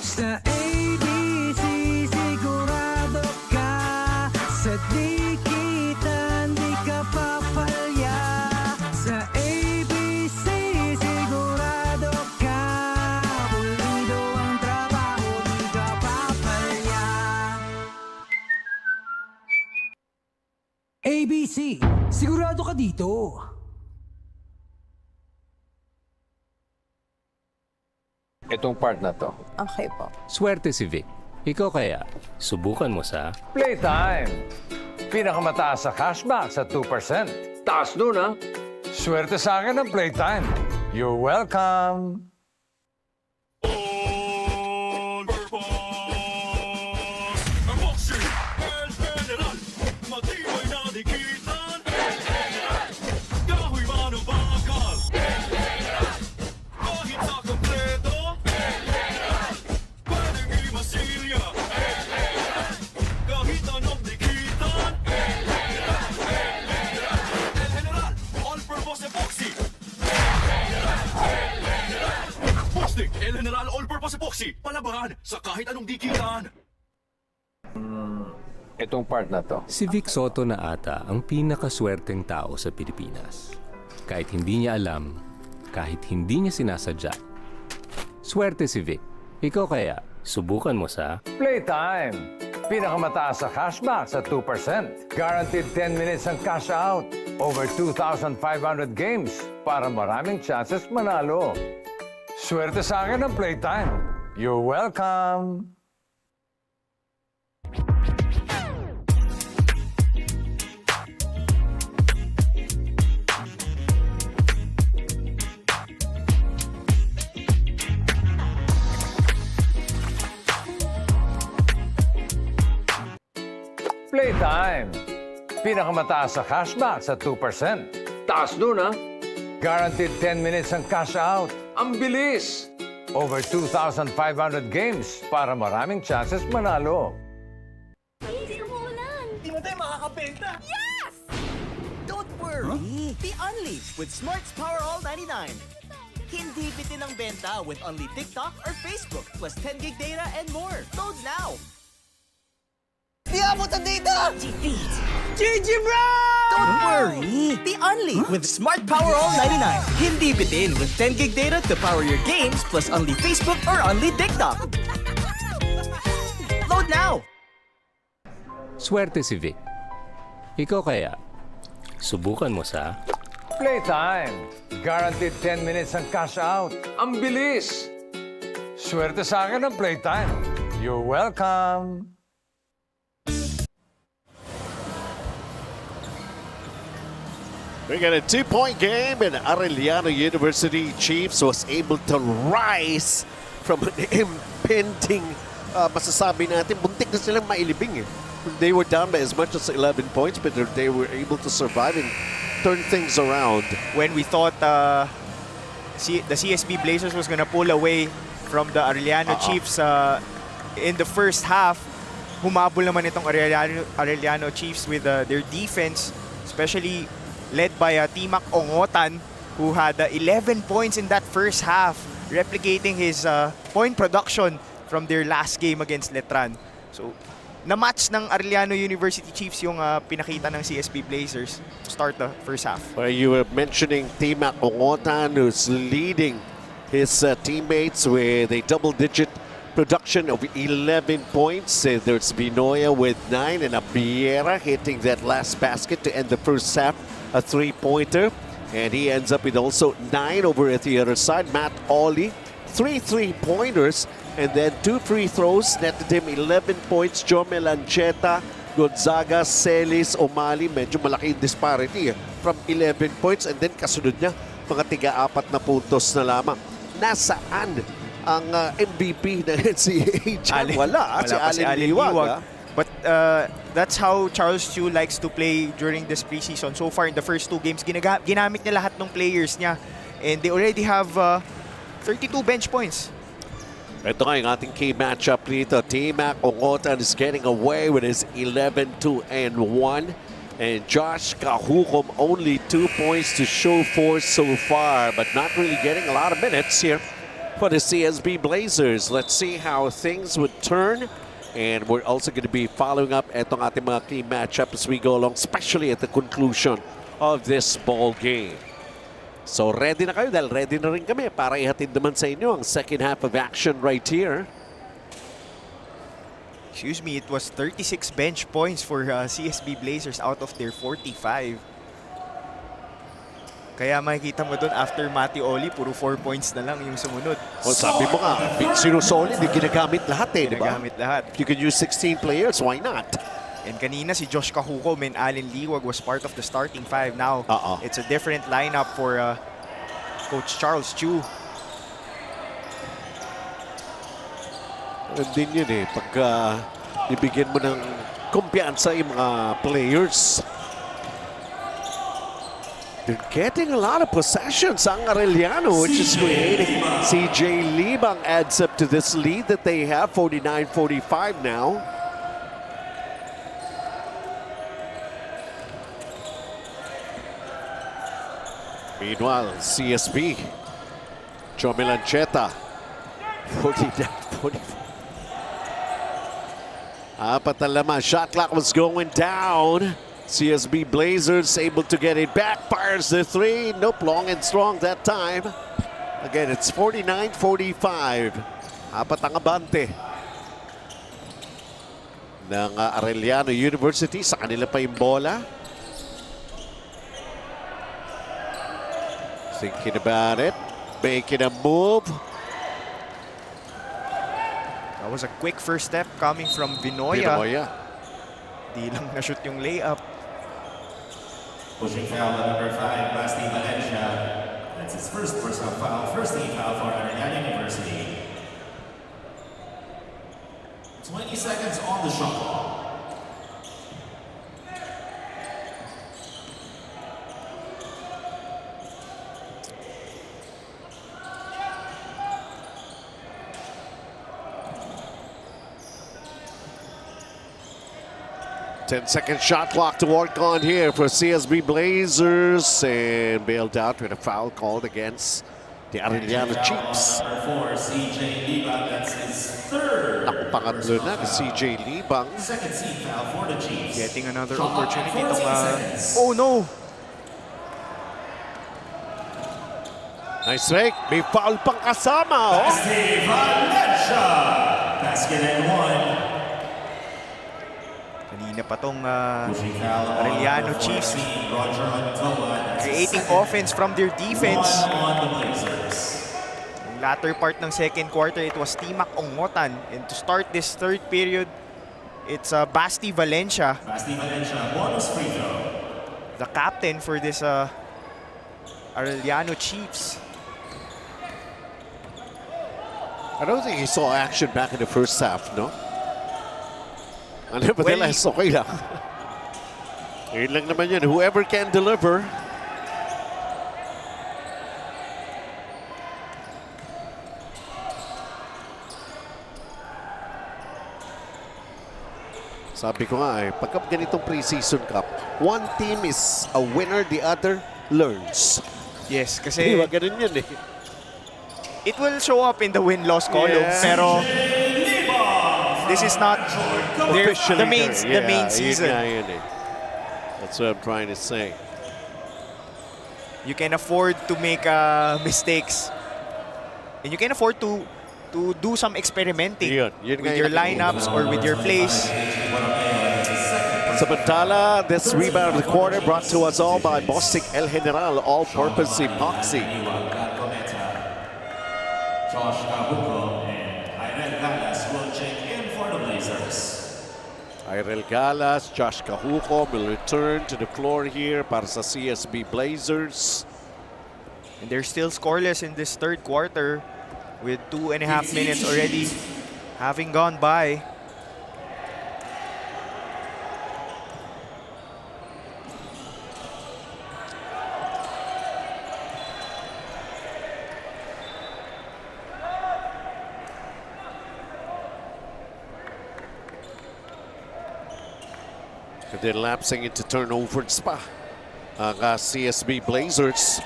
Sa ABC sigurado ka. Sa dikitan di ka papalya. Sa ABC sigurado ka. Pulido ang trabaho, di ka papalya. ABC, sigurado ka dito. Itong part na to. Okay po. swerte si Vic. Ikaw kaya, subukan mo sa Playtime! Pinakamataas sa cashback sa 2%. Taas nun, ha? Swerte sa akin ang Playtime. You're welcome! Epoxy El General. Matibay na dikitan. Kahoy man o bakal. Kahit sa kompleto. Pwedeng imasilya. Kahit anong dikitan. El General All-Purpose Epoxy. Postic El General All-Purpose Epoxy. Palabangan sa kahit anong dikitan. itong part na to. Si Vic Soto na ata ang pinakaswerteng tao sa Pilipinas. Kahit hindi niya alam, kahit hindi niya sinasadya. Swerte si Vic. Ikaw kaya, subukan mo sa PlayTime. Pinakamataas sa cashback sa 2%. Guaranteed 10 minutes ang cash out. Over 2,500 games para maraming chances manalo. Swerte sa akin ng PlayTime. You're welcome! PlayTime. Pinakamataas sa cashback sa 2%. Taas nun, ha? Guaranteed 10 minutes ang cash out. Ang bilis! Over 2,500 games para maraming chances manalo. Hindi umuulan. Di mo tayo makakabenta. Yes! Don't worry. Be unleashed with Smart's Power All 99. Hindi bitin ang benta with only TikTok or Facebook plus 10 gig data and more. Load now. Di abot ang data! GG bro! Don't worry. Be unleashed with Smart Power All 99. Hindi bitin with 10 gig data to power your games plus only Facebook or only TikTok. Load now. swerte si Vic. Ikaw kaya, subukan mo sa PlayTime. Guaranteed 10 minutes ang cash out. Ang bilis! Swerte sa akin ng PlayTime. You're welcome! We got a 2-point game, and Arellano University Chiefs was able to rise from an impending, masasabi natin, buntik na silang mailibing. They were down by as much as 11 points, but they were able to survive and turn things around. When we thought the CSB Blazers was gonna pull away from the Arellano Chiefs in the first half, humabol naman itong Arellano Chiefs with their defense, especially led by Timac Ongotan, who had 11 points in that first half, replicating his point production from their last game against Letran. So, na-match ng Arellano University Chiefs yung pinakita ng CSB Blazers to start the first half. Well, you were mentioning Timac Ongotan, who's leading his teammates with a double-digit production of 11 points. There's Binoya with 9 and Abiera hitting that last basket to end the first half. A three-pointer, and he ends up with also 9 over at the other side. Matt Ollie, 3 3-pointers, and then 2 free throws, netted him 11 points. Jomel Ancheta, Gonzaga, Celis, Omali, medyo malaki yung disparity from 11 points, and then kasunod niya, mga tiga-4 na puntos na lamang. Nasaan ang MVP ng NCAA? Wala si Allen Liwag. But that's how Charles Chu likes to play during this preseason. So far in the first 2 games, ginamit niya lahat ng players niya. And they already have 32 bench points. Ito nga yung ating key matchup dito. Timac Ongotan is getting away with his 11-2-1. And Josh Kahukom only 2 points to show for so far, but not really getting a lot of minutes here for the CSB Blazers. Let's see how things would turn. And we're also going to be following up itong ating mga key matchup as we go along, especially at the conclusion of this ball game. So ready na kayo dahil ready na rin kami para ihatid naman sa inyo ang second half of action right here. Excuse me, it was 36 bench points for CSB Blazers out of their 45. Kaya makikita mo doon after Mati Oli, puro 4 points na lang yung sumunod. Well, sabi mo nga, sinusolid, ginagamit lahat eh, di ba? Ginagamit lahat. If you could use 16 players, why not? And kanina si Josh Kahukom and Allen Liwag was part of the starting 5. Now, it's a different lineup for Coach Charles Chu. And din yun eh, pagka ibigyan mo ng kumpiyansa yung mga players. They're getting a lot of possessions ang Arellano, which is creating. CJ Libang adds up to this lead that they have, 49-45 now. Meanwhile, CSB, Jomel Ancheta, 49-45. Apat na laman. Shot clock was going down. CSB Blazers able to get it back. Fires the three. Nope, long and strong that time. Again, it's 49-45. Apat ang abante ng Arellano University. Sa kanila pa yung bola. Thinking about it. Making a move. That was a quick first step coming from Vinoya. Di lang na-shoot yung layup. Pushing foul on number 5, Basti Valencia. That's his first personal foul, first team foul for Arellano University. 20 seconds on the shot clock. Ten-second shot clock to work on here for CSB Blazers, and bailed out with a foul called against the Arellano Chiefs. Number 4, CJ Libang, that's his third. Ang pangatlo na ni CJ Libang. Second seed foul for the Chiefs. Getting another Shot clock at opportunity. 14 seconds. Oh no! Nice fake. May foul pang kasama. Oh. Basti Valencia. Basket and one. Kanina pa tong Pushing foul on Arellano number Chiefs 14, Roger Antoa. That's his creating second. offense from their defense. One on the Blazers. Yung latter part ng second quarter, it was Timac Ongotan. And to start this third period, it's Basti Valencia, Basti Valencia, bonus free throw. the captain for this Arellano Chiefs. I don't think he saw action back in the first half, no? Nevertheless, okay lang. Yun lang naman yun. Whoever can deliver. Sabi ko nga pagka ganitong preseason cup, one team is a winner, the other learns. Yes, Di kasi ba ganun yun eh? it will show up in the win-loss column. Yeah. Pero this is not Officially the main yun season. nga yun eh. That's what I'm trying to say. You can afford to make mistakes. And you can afford to do some experimenting Yun nga with your yun. lineups or with your plays. Samantala, this rebound of the quarter brought to us all by Bostik El General All-Purpose Epoxy. Josh Kabuko and Irel Galas will check in for the Blazers. Irel Galas, Josh Kahuko will return to the floor here para sa CSB Blazers. And they're still scoreless in this third quarter with 2.5 minutes already having gone by. And then lapsing into turnovers pa ang CSB Blazers.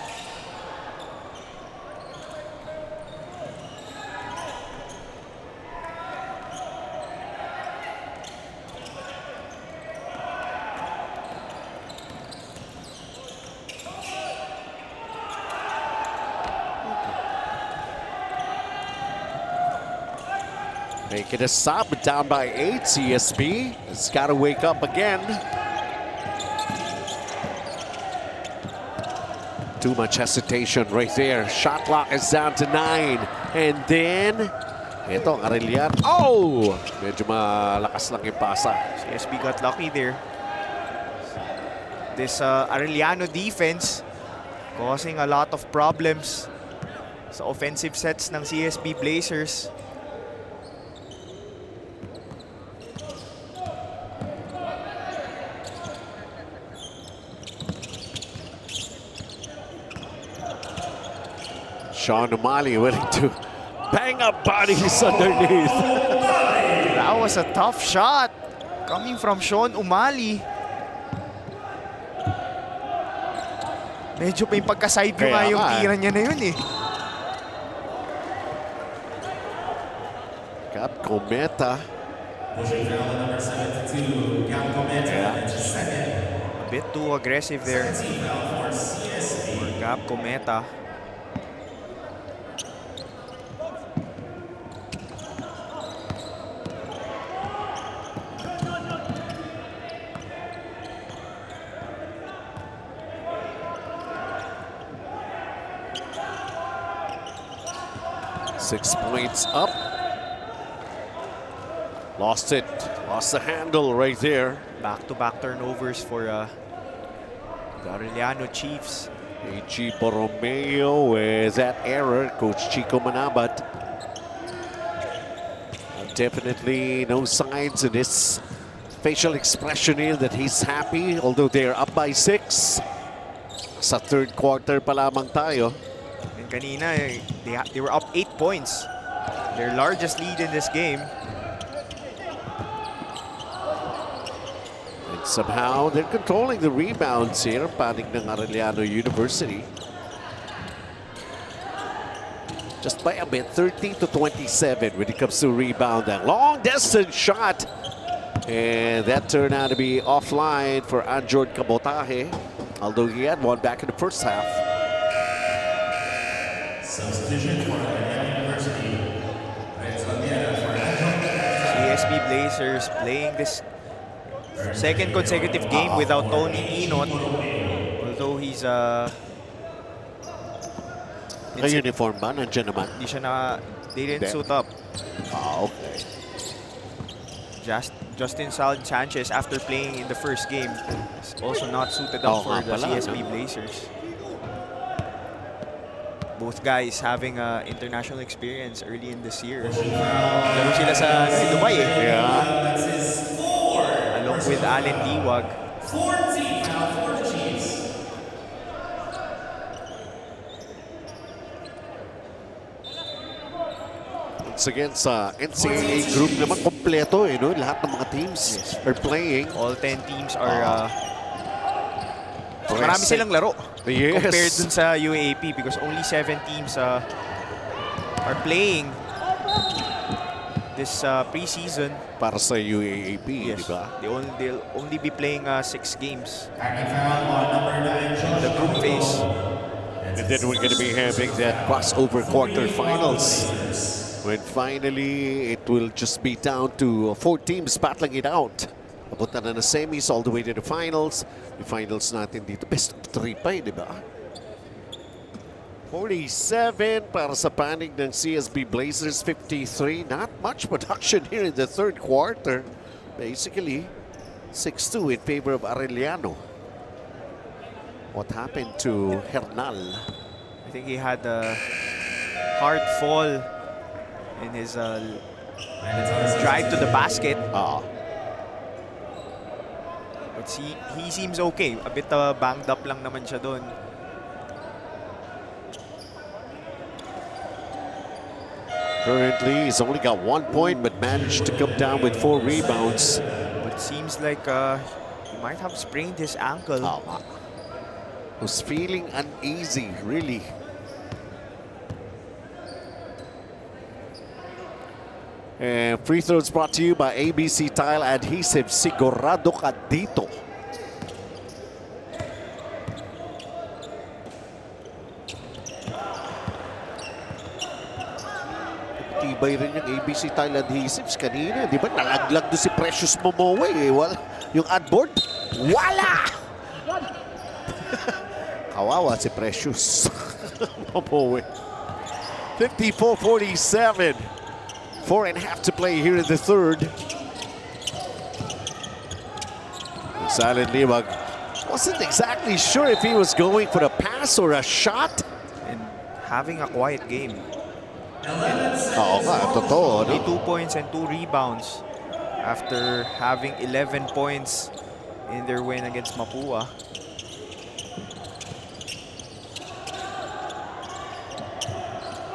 Making a sub, down by 8. CSB has got to wake up again. Too much hesitation right there. Shot clock is down to 9. And then, ito, Arellano. Oh! Medyo malakas lang yung pasa. CSB got lucky there. This Arellano defense causing a lot of problems sa offensive sets ng CSB Blazers. Sean O'Malley willing to bang up bodies underneath. That was a tough shot coming from Sean O'Malley. Medyo pa yung pagka-side view nga yung tira niya na yun eh. Cap Cometa. A bit too aggressive there for Gab Cometa. Six points up. Lost it. Lost the handle right there. Back-to-back turnovers for the Arellano Chiefs. A.G. Borromeo with that error. Coach Chico Manabat. Definitely no signs in his facial expression here that he's happy, although they're up by 6. Sa third quarter pa lamang tayo. And kanina, they were up 8 points. Their largest lead in this game. And somehow they're controlling the rebounds here. Panig ng Arellano University. Just by a bit, 30-27 when it comes to rebound. That long distance shot. And that turned out to be offline for Anjord Cabotaje, although he had one back in the first half. Substitution for Arellano University. CSB Blazers playing this second consecutive game without Tony Inot. Although he's Uniform ba? Nandiyan naman. They didn't suit up. Okay. Justin Sanchez, after playing in the first game, is also not suited up for the CSB Blazers. Both guys having international experience early in this year. Laro sila sa Dubai eh. Yeah. Along with Allen Liwag. 14 foul for the Chiefs. Once again sa NCAA group naman kompleto eh, no? Lahat ng mga teams are playing. All 10 teams are marami silang laro compared dun sa UAAP because only 7 teams are playing this preseason. Para sa UAAP, Yes. di ba? They'll only be playing 6 games Packing foul on number 9, in the group phase. And then we're going to be having that crossover quarterfinals. When finally it will just be down to 4 teams battling it out. Papunta na na semis all the way to the finals. Yung finals natin dito, best of 3 pa eh, di ba? 47 para sa panig ng CSB Blazers, 53. Not much production here in the third quarter. Basically, 6-2 in favor of Arellano. What happened to Hernal? I think he had a hard fall in his drive to the basket. But he seems okay. A bit banged up lang naman siya doon. Currently, he's only got 1 point, but managed to come down with 4 rebounds. But seems like he might have sprained his ankle. Was feeling uneasy, really. And free throws brought to you by ABC Tile Adhesive. Sigurado ka dito. Tibay rin yung ABC Tile Adhesives kanina. Di ba nalaglag doon si Precious Momoe eh. Yung adboard, wala! Kawawa si Precious. Momoe. 54-47. 4.5 to play here in the third. Silent Liwag wasn't exactly sure if he was going for a pass or a shot. And having a quiet game. Oo nga, totoo. Only 2 points and 2 rebounds after having 11 points in their win against Mapua.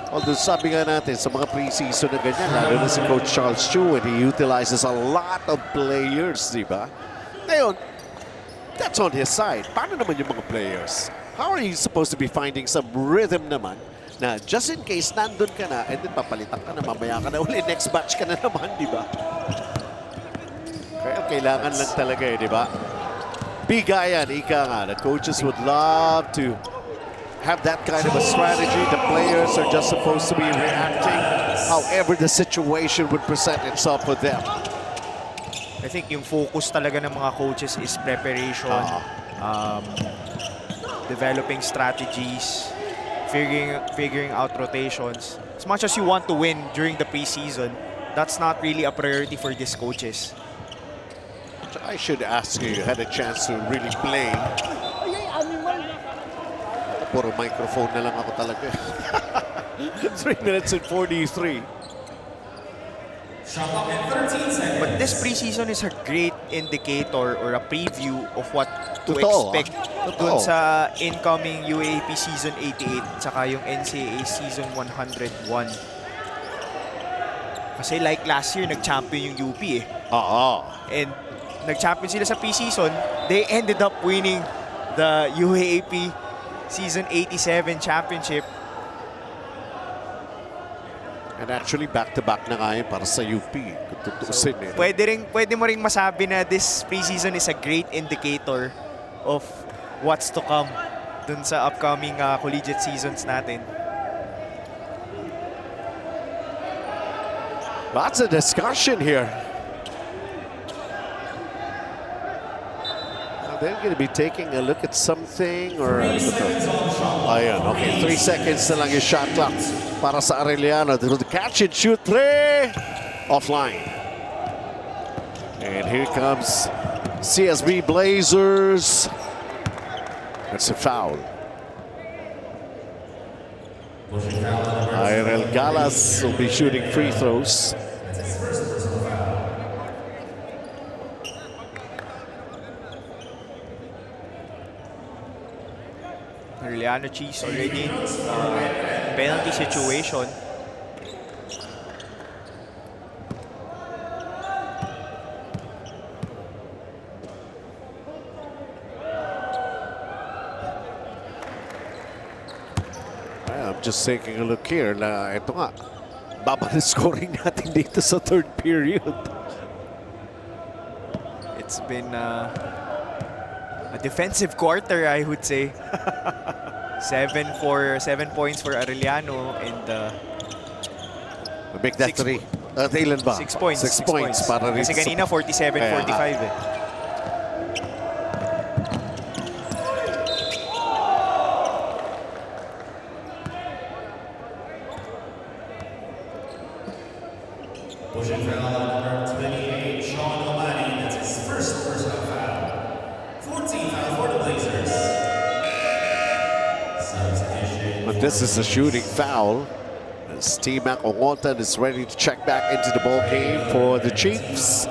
Although sabi nga natin sa mga preseason na ganyan, lalo na si Coach Charles Chu, and he utilizes a lot of players, di ba? Ngayon, that's on his side. Paano naman yung mga players? How are you supposed to be finding some rhythm naman na just in case nandun ka na and then papalitan ka na, mamaya ka na uli, next batch ka na naman, di ba? kailangan lang talaga eh, di ba? Bigayan, ika nga. The coaches would love to have that kind of a strategy. The players are just supposed to be reacting however the situation would present itself for them. I think yung focus talaga ng mga coaches is preparation, developing strategies, figuring out rotations. As much as you want to win during the preseason, that's not really a priority for these coaches. I should ask you had a chance to really play. Puro microphone na lang ako talaga. 3 minutes and 43. But this preseason is a great indicator or a preview of what to Totoo, expect dun sa incoming UAAP Season 88 tsaka yung NCAA Season 101. Kasi like last year, nag-champion yung UP eh. And nag-champion sila sa preseason, they ended up winning the UAAP Season 87 championship. And actually, back-to-back na nga yun para sa UP. Kung tutusin eh. Pwede mo ring masabi na this preseason is a great indicator of what's to come dun sa upcoming collegiate seasons natin. Lots of discussion here. They're going to be taking a look at something or... Ayan, okay. 3 seconds na lang yung shot clock para sa Arellano. The catch and shoot 3. Offline. And here comes CSB Blazers. That's a foul. Irel Galas will be shooting free throws. Arellano Cheese already penalty situation. I'm just taking a look here na ito nga. Baba na scoring natin dito sa third period. It's been a defensive quarter, I would say. 7 points for Arellano and Make that 3. Ilan ba? 6 points. 6 points para rin Kasi kanina 47-45 eh. Pushing foul number 28, Sean O'Malley. That's his first personal foul. 14 foul for the Blazers. Substitution. But this is a shooting foul. As T-Mac Ongontan is ready to check back into the ball game for the Chiefs.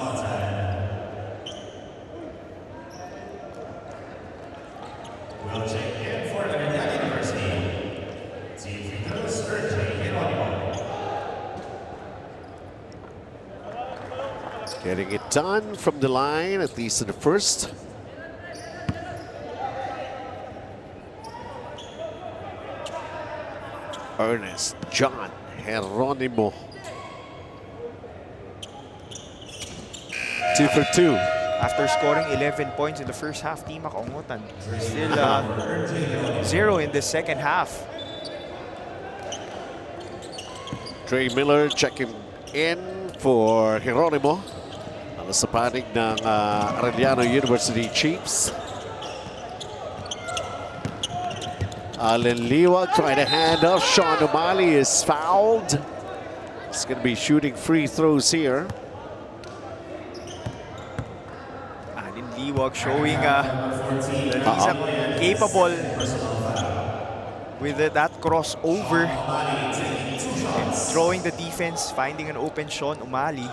We'll check in for Arellano University. See if he goes urging in on. Getting it done from the line, at least in the first. Ernest John Geronimo. 2 for 2. After scoring 11 points in the first half, T-Mac Ongontan still 0 in the second half. Trey Miller checking in for Geronimo. Sa panig ng Arellano University Chiefs. Allen Liwag trying to hand off. Sean O'Malley is fouled. He's going to be shooting free throws here. Allen Liwag showing that he's capable with that crossover and throwing the defense, finding an open Sean O'Malley.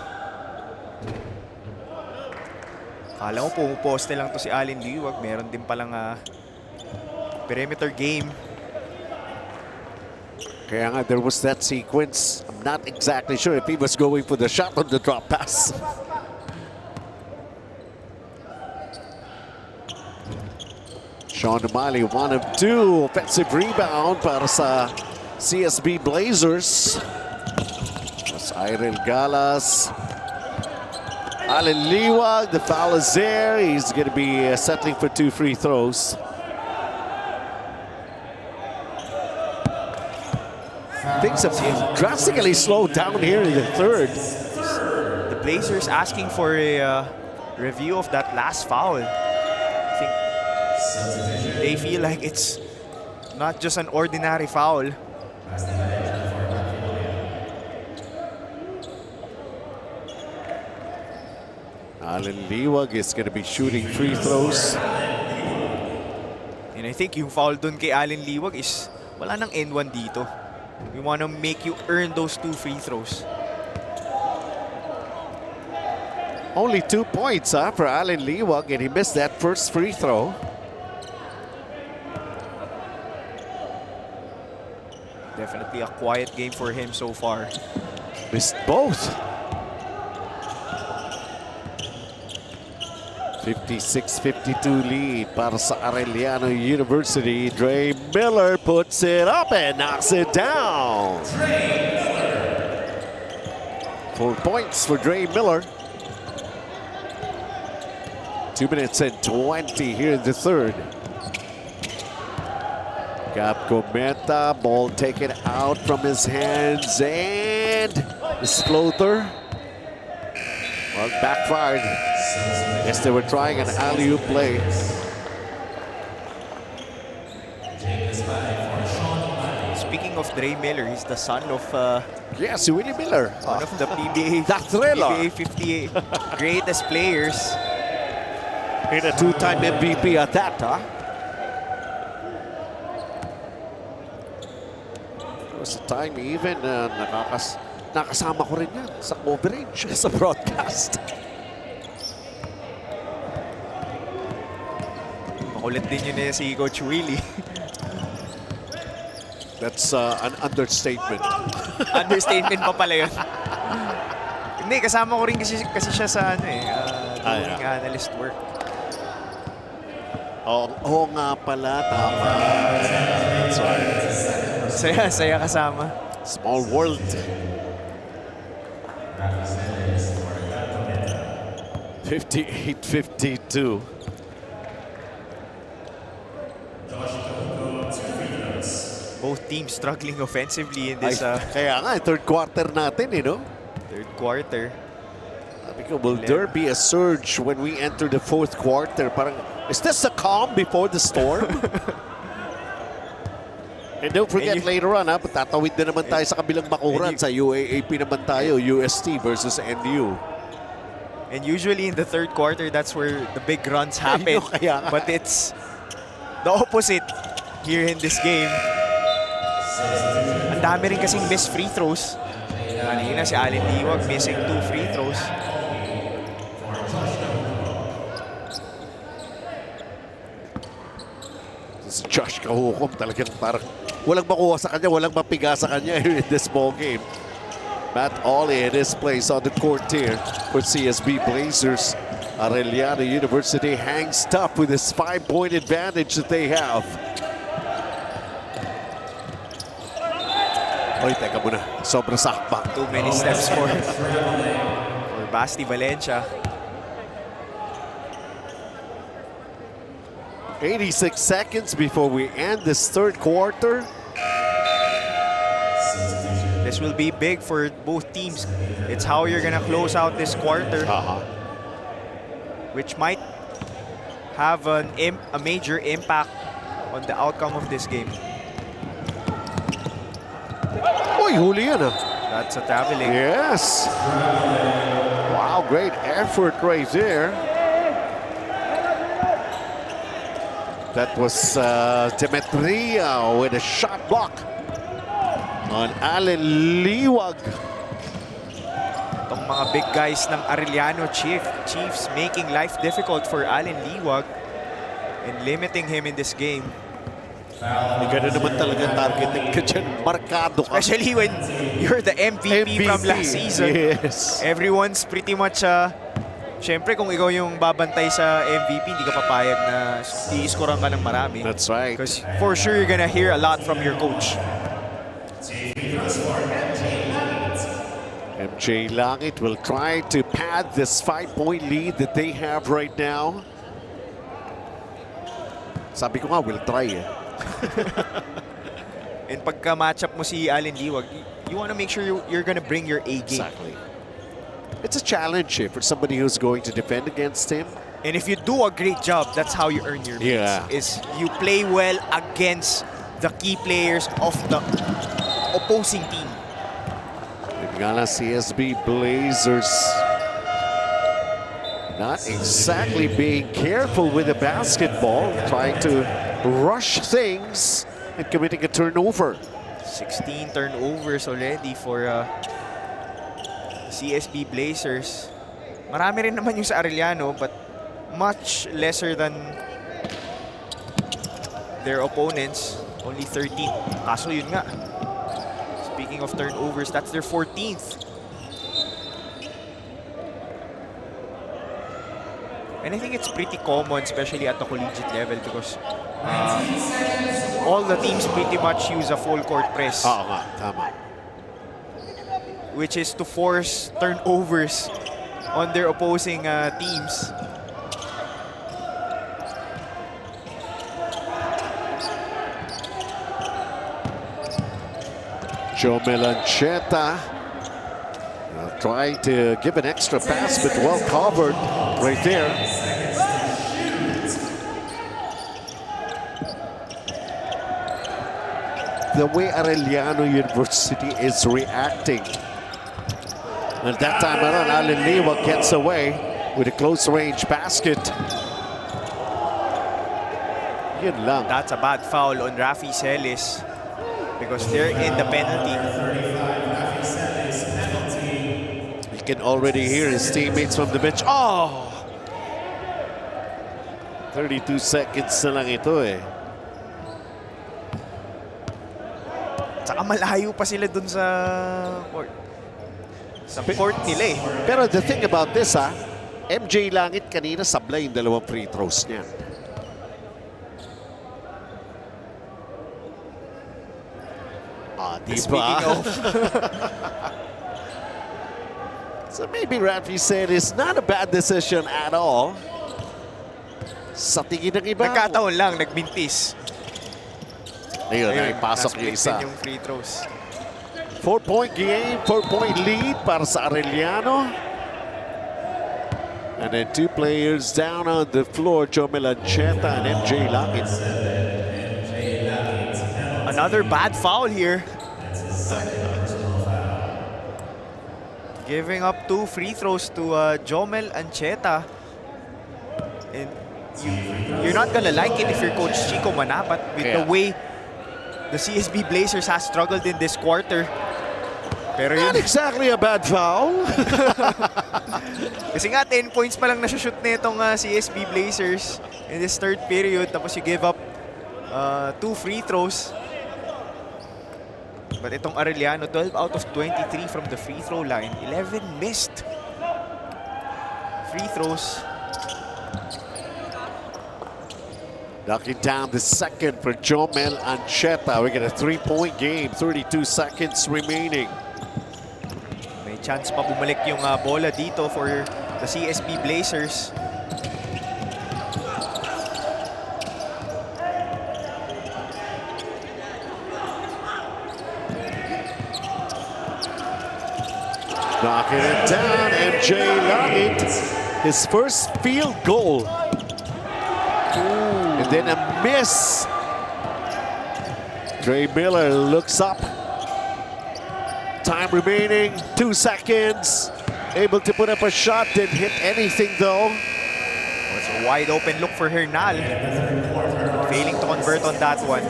Kala mo pumuposte lang to si Allen Liwag. Meron din palang perimeter game. Kaya nga, there was that sequence. I'm not exactly sure if he was going for the shot on the drop pass. Sean O'Malley, 1 of 2. Offensive rebound para sa CSB Blazers. That's Irel Galas. Allen Liwag, the foul is there. He's going to be settling for 2 free throws. Things have drastically slowed down here in the third. The Blazers asking for a review of that last foul. I think they feel like it's not just an ordinary foul. Allen Liwag is going to be shooting free throws. And I think yung foul dun kay Allen Liwag is wala nang N1 dito. We want to make you earn those 2 free throws. Only 2 points for Allen Liwag, and he missed that first free throw. Definitely a quiet game for him so far. Missed both. 56-52 lead para sa Arellano University. Dre Miller puts it up and knocks it down. 4 points for Dre Miller. 2 minutes and 20 here in the third. Gab Gometa, ball taken out from his hands, and his floater, well, backfired. Guess they were trying an alley-oop play. Speaking of Dre Miller, he's the son of Yes, Willie Miller. one of the PBA, PBA 58 greatest players. And a 2-time MVP at that, huh? There was a time even nakasama ko rin yan sa coverage, sa broadcast. Makulit din yun si Coach Willie. That's an understatement. Understatement pa pala yun. Hindi, kasama ko rin kasi siya sa doing analyst work. Oo nga pala, tama. That's right. Saya kasama. Small world. (58-52). Both teams struggling offensively in this Kaya nga, third quarter natin, no? third quarter. Because will there be a surge when we enter the fourth quarter? Parang, is this a calm before the storm? And don't forget later on, patatawid na naman tayo sa kabilang bakuran. Sa UAAP naman tayo, UST versus NU. And usually in the third quarter, that's where the big runs happen. But it's the opposite here in this game. Ang dami rin kasing missed free throws. Kanina si Allen Liwag missing 2 free throws. Si Josh Kahukom talagang parang walang makuha sa kanya, walang mapiga sa kanya in this ball game. Matt Ollie in his place on the court here for CSB Blazers. Arellano University hangs tough with this 5-point advantage that they have. Oy, teka muna. Sobrang sakbang. Too many steps for Basti Valencia. 86 seconds before we end this third quarter. This will be big for both teams. It's how you're gonna close out this quarter, which might have a major impact on the outcome of this game. Uy, huli yan, That's a traveling. Yes. Wow, great effort right there. That was Demetria with a shot block on Allen Liwag. Itong mga big guys ng Arellano Chiefs making life difficult for Allen Liwag and limiting him in this game. Hindi ka na naman talaga targeting ka dyan. Markado ka. Especially when you're the MVP from last season. Yes. Everyone's pretty much Siyempre, kung ikaw yung babantay sa MVP, hindi ka papayag na i-scorean ka ng marami. That's right. Because for sure, you're gonna hear a lot from your coach. MJ Langit will try to pad this 5-point lead that they have right now. Sabi ko nga, will try eh. And pagka matchup mo si Allen Liwag, you want to make sure you're gonna bring your A game. Exactly. It's a challenge for somebody who's going to defend against him. And if you do a great job, that's how you earn your mates. Yeah. Is you play well against the key players of the opposing team. DLS-CSB Blazers not exactly being careful with the basketball, trying to rush things and committing a turnover. 16 turnovers already for CSB Blazers. Marami rin naman yung sa Arellano, but much lesser than their opponents. Only 13. Kaso yun nga. Speaking of turnovers, that's their 14th. And I think it's pretty common, especially at the collegiate level, because all the teams pretty much use a full court press. Oo nga, tama. Which is to force turnovers on their opposing teams. Joe Melancheta trying to give an extra pass, but well covered right there. The way Arellano University is reacting. And that time around, Allen Liwag gets away with a close-range basket. Yun lang. That's a bad foul on Rafi Celis because they're in the penalty. You can already hear his teammates from the bench. Oh! 32 seconds na lang ito eh. Tsaka malayo pa sila dun sa court. Sa court nila eh. Pero the thing about this MJ Langit kanina sablay yung dalawang free throws niya. Diba? Speaking of, so maybe Rafi said it's not a bad decision at all. Sa tingin ng iba. nagkataon lang, nagbintis. Ayun, pasok yung isa. Yung free throws. 4-point game, 4-point lead para sa Arellano. And then two players down on the floor, Joe Melancheta and MJ Langit. Another bad foul here. Giving up 2 free throws to Jomel Ancheta. And you're not gonna like it if you're Coach Chico Manapat with the way the CSB Blazers has struggled in this quarter. Pero Not exactly a bad foul. kasi nga 10 points pa lang nasushoot na itong CSB Blazers in this third period. Tapos you give up 2 free throws. But itong Arellano, 12 out of 23 from the free throw line. 11 missed free throws. Knocking down the second for Jomel Ancheta. We get a 3-point game, 32 seconds remaining. May chance pa bumalik yung bola dito for the CSB Blazers. Knocking it down, MJ Langit. His first field goal. And then a miss. Dre Miller looks up. Time remaining, 2 seconds. Able to put up a shot, didn't hit anything though. Was a wide open look for Hernal. Failing to convert on that one.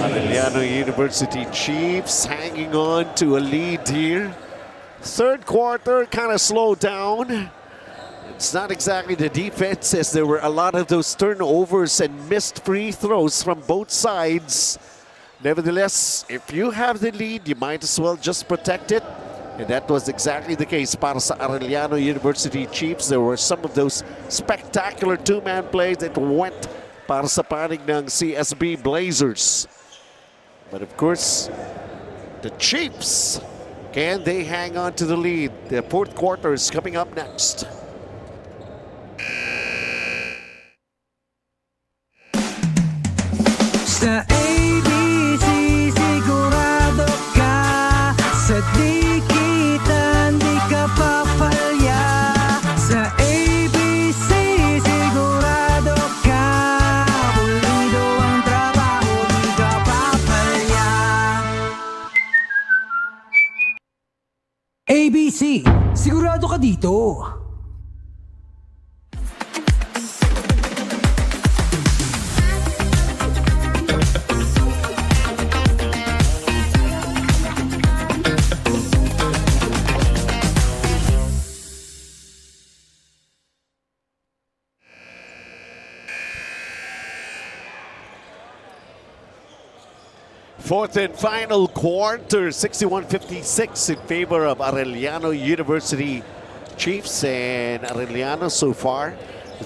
Arellano University Chiefs hanging on to a lead here. Third quarter kind of slowed down. It's not exactly the defense, as there were a lot of those turnovers and missed free throws from both sides. Nevertheless, if you have the lead, you might as well just protect it. And that was exactly the case para sa Arellano University Chiefs. There were some of those spectacular two-man plays that went para sa panig ng CSB Blazers. But of course, The Chiefs, can they hang on to the lead? The fourth quarter is coming up next. Sa ABC sigurado ka. Sa dikitan di ka papalya. Sa ABC sigurado ka. Pulido ang trabaho, di ka papalya. ABC, sigurado ka dito. Fourth and final quarter, 61-56 in favor of Arellano University Chiefs. And Arellano so far,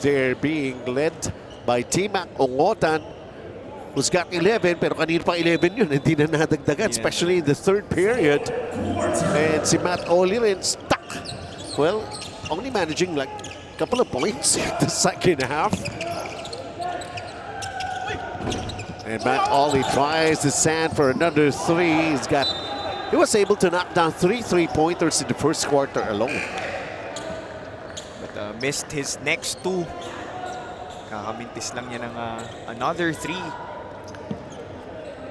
they're being led by T-Mac Ongotan, who's got 11, pero kanina pa 11 yun, hindi na nadagdagan, especially in the third period. And si Matt Oli rin stuck. Well, only managing like a couple of points in the second half. And Matt Ollie tries to sand for another three. He was able to knock down 3 3-pointers in the first quarter alone. But missed his next 2. Kakamintis lang niya ng another 3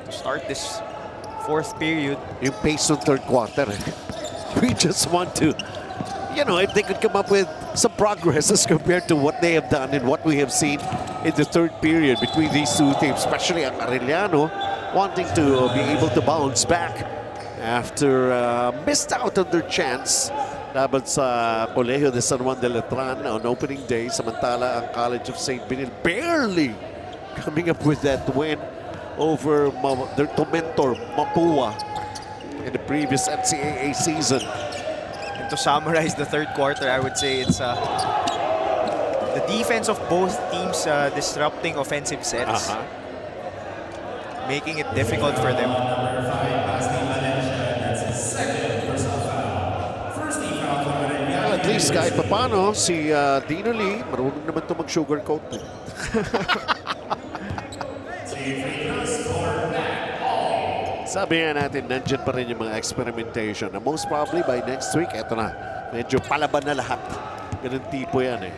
to start this fourth period. Yung pace ng third quarter. We just want to, if they could come up with some progress as compared to what they have done and what we have seen in the third period between these two teams, especially Arellano wanting to be able to bounce back after missed out on their chance laban sa Colegio de San Juan de Letran on opening day. Samantala, ang College of St. Benilde barely coming up with that win over their mentor, Mapua, in the previous NCAA season. And to summarize the third quarter, I would say it's the defense of both teams disrupting offensive sets, making it difficult for them. Well, at least kahit papano, si Dino Lee, marunong naman ito mag-sugarcoat. Sabi nga natin, nandyan pa rin yung mga experimentation. And most probably by next week, eto na. Medyo palaban na lahat. Ganun tipo yan eh.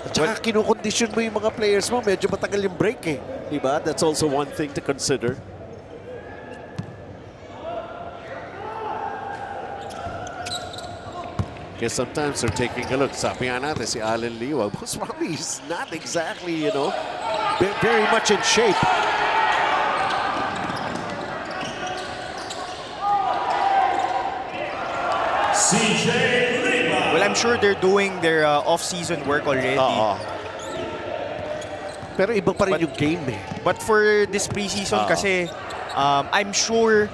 At saka kinukondisyon mo yung mga players mo, medyo matagal yung break eh. Diba? That's also one thing to consider. Guess sometimes they're taking a look. Sabi nga natin si Alan Liwag, most probably he's not exactly, very much in shape. Well, I'm sure they're doing their off-season work already. Pero iba pa rin yung game eh. But for this preseason kasi, I'm sure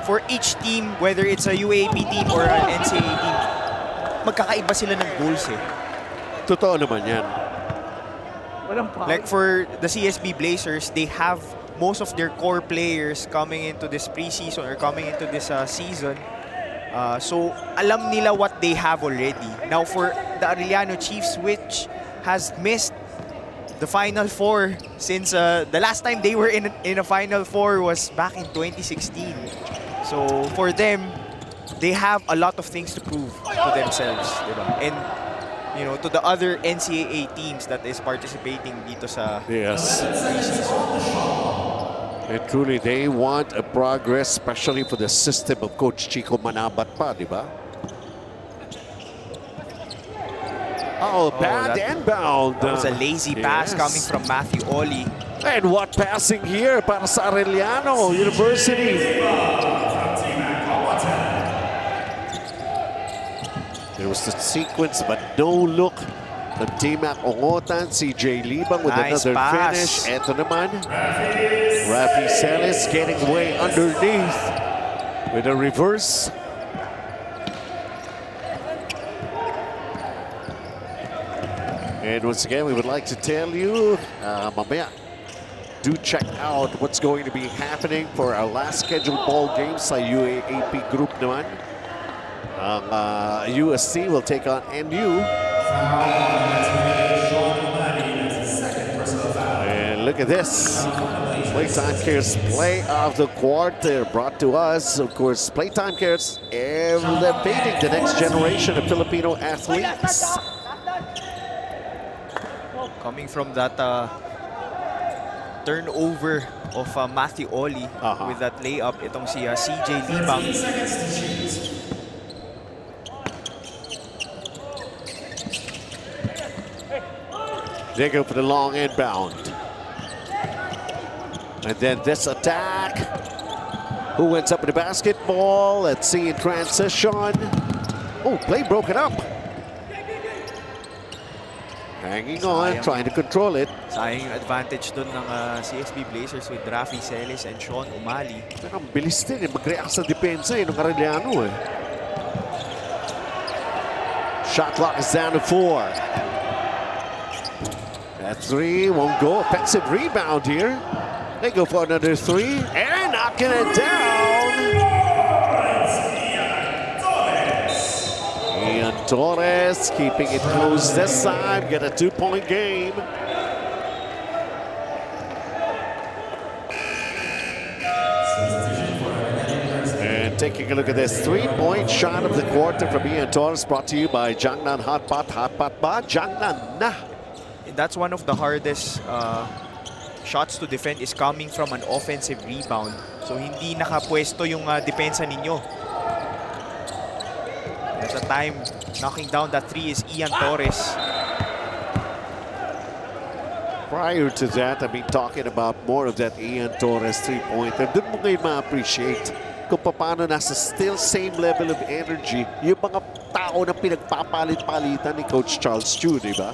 for each team, whether it's a UAP team or an NCAA team, magkakaiba sila ng goals eh. Totoo naman yan. Like for the CSB Blazers, they have most of their core players coming into this preseason or coming into this season. So, alam nila what they have already. Now, for the Arellano Chiefs, which has missed the Final Four since the last time they were in a Final Four was back in 2016. So, for them, they have a lot of things to prove to themselves, diba? And, to the other NCAA teams that is participating dito sa preseason. And truly, they want a progress, especially for the system of Coach Chico Manabat pa, di ba? Bad inbound. That was a lazy pass coming from Matthew Oli. And what passing here para sa Arellano University. There was the sequence, but no look from T-Mac Ongotan, CJ Libang with another finish. Eto naman, Rafi Celis getting way underneath with a reverse. And once again, we would like to tell you, mamaya, do check out what's going to be happening for our last scheduled ball game sa UAAP group naman. Ang USC will take on NU. And look at this. PlayTime Cares play of the quarter brought to us, of course, PlayTime Cares elevating the next generation of Filipino athletes. Coming from that turnover of Matthew Oli with that layup, itong si CJ Libang. They go for the long inbound. And then this attack. Who ends up with the basketball? Let's see in transition. Oh, play broken up. Hanging on, trying to control it. Sayang advantage doon ng CSB Blazers with Rafi Celis and Sean Umali. Ang bilis din mag-react sa depensa ng Arellano. Shot clock is down to 4. That 3 won't go. Offensive rebound here. They go for another 3 and knocking it down. Ian Torres keeping it close this time. Get a 2-point game. And taking a look at this 3-point shot of the quarter from Ian Torres, brought to you by Jangnan Hot Pot. Hot Pot ba? Jangnan na. That's one of the hardest shots to defend is coming from an offensive rebound. So hindi nakapwesto yung depensa ninyo. At the time, knocking down that 3 is Ian Torres. Prior to that, I've been talking about more of that Ian Torres 3-pointer. Doon mo ngayon ma-appreciate kung paano nasa still same level of energy yung mga tao na pinagpapalit-palitan ni Coach Charles Chu, di ba?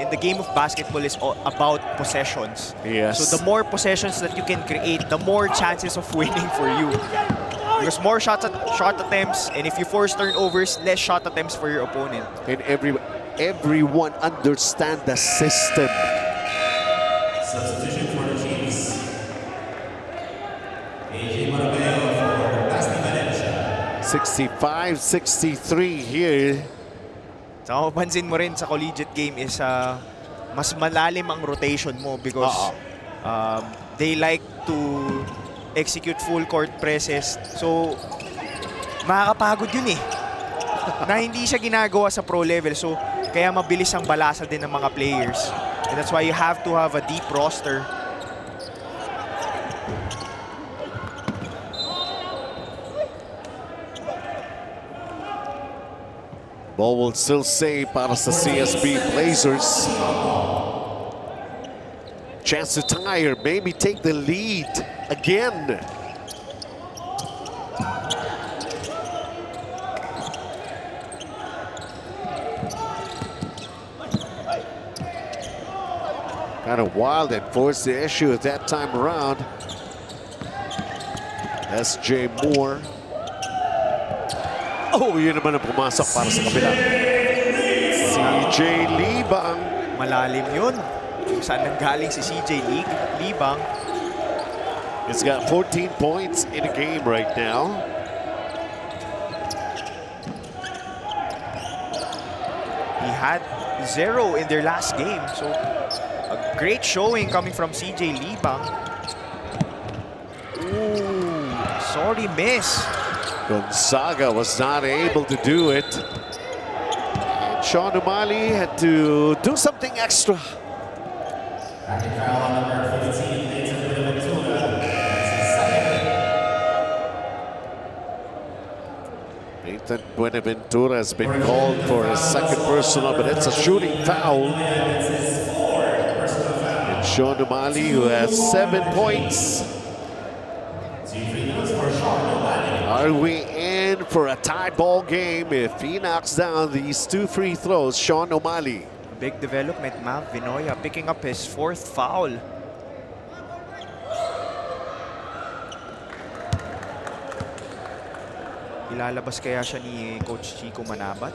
In the game of basketball is all about possessions. Yes. So the more possessions that you can create, the more chances of winning for you. Because more shot attempts, and if you force turnovers, less shot attempts for your opponent. And everyone understand the system. Substitution for the Chiefs. 65-63 here. So mapansin mo rin sa collegiate game is mas malalim ang rotation mo because they like to execute full court presses. So makakapagod yun na hindi siya ginagawa sa pro level. So kaya mabilis ang balasa din ng mga players. And that's why you have to have a deep roster. Ball will still stay para sa CSB Blazers. Chance to tie or maybe take the lead again. Kind of wild and forced the issue at that time around. S.J. Moore. Oh, yun naman ang pumasok para sa kabila. CJ Libang. Malalim yun. Kung saan nanggaling si CJ Libang. He's got 14 points in a game right now. He had 0 in their last game. So, a great showing coming from CJ Libang. Ooh, sorry miss. Gonzaga was not able to do it. And Sean Umali had to do something extra. Nathan Buenaventura has been called for his second personal, but it's a shooting foul. And Sean Umali, who has 7 points. Are we in for a tie ball game if he knocks down these 2 free throws? Sean Umali. Big development, Mav Vinoya picking up his 4th foul. Ilalabas kaya siya ni Coach Chico Manabat?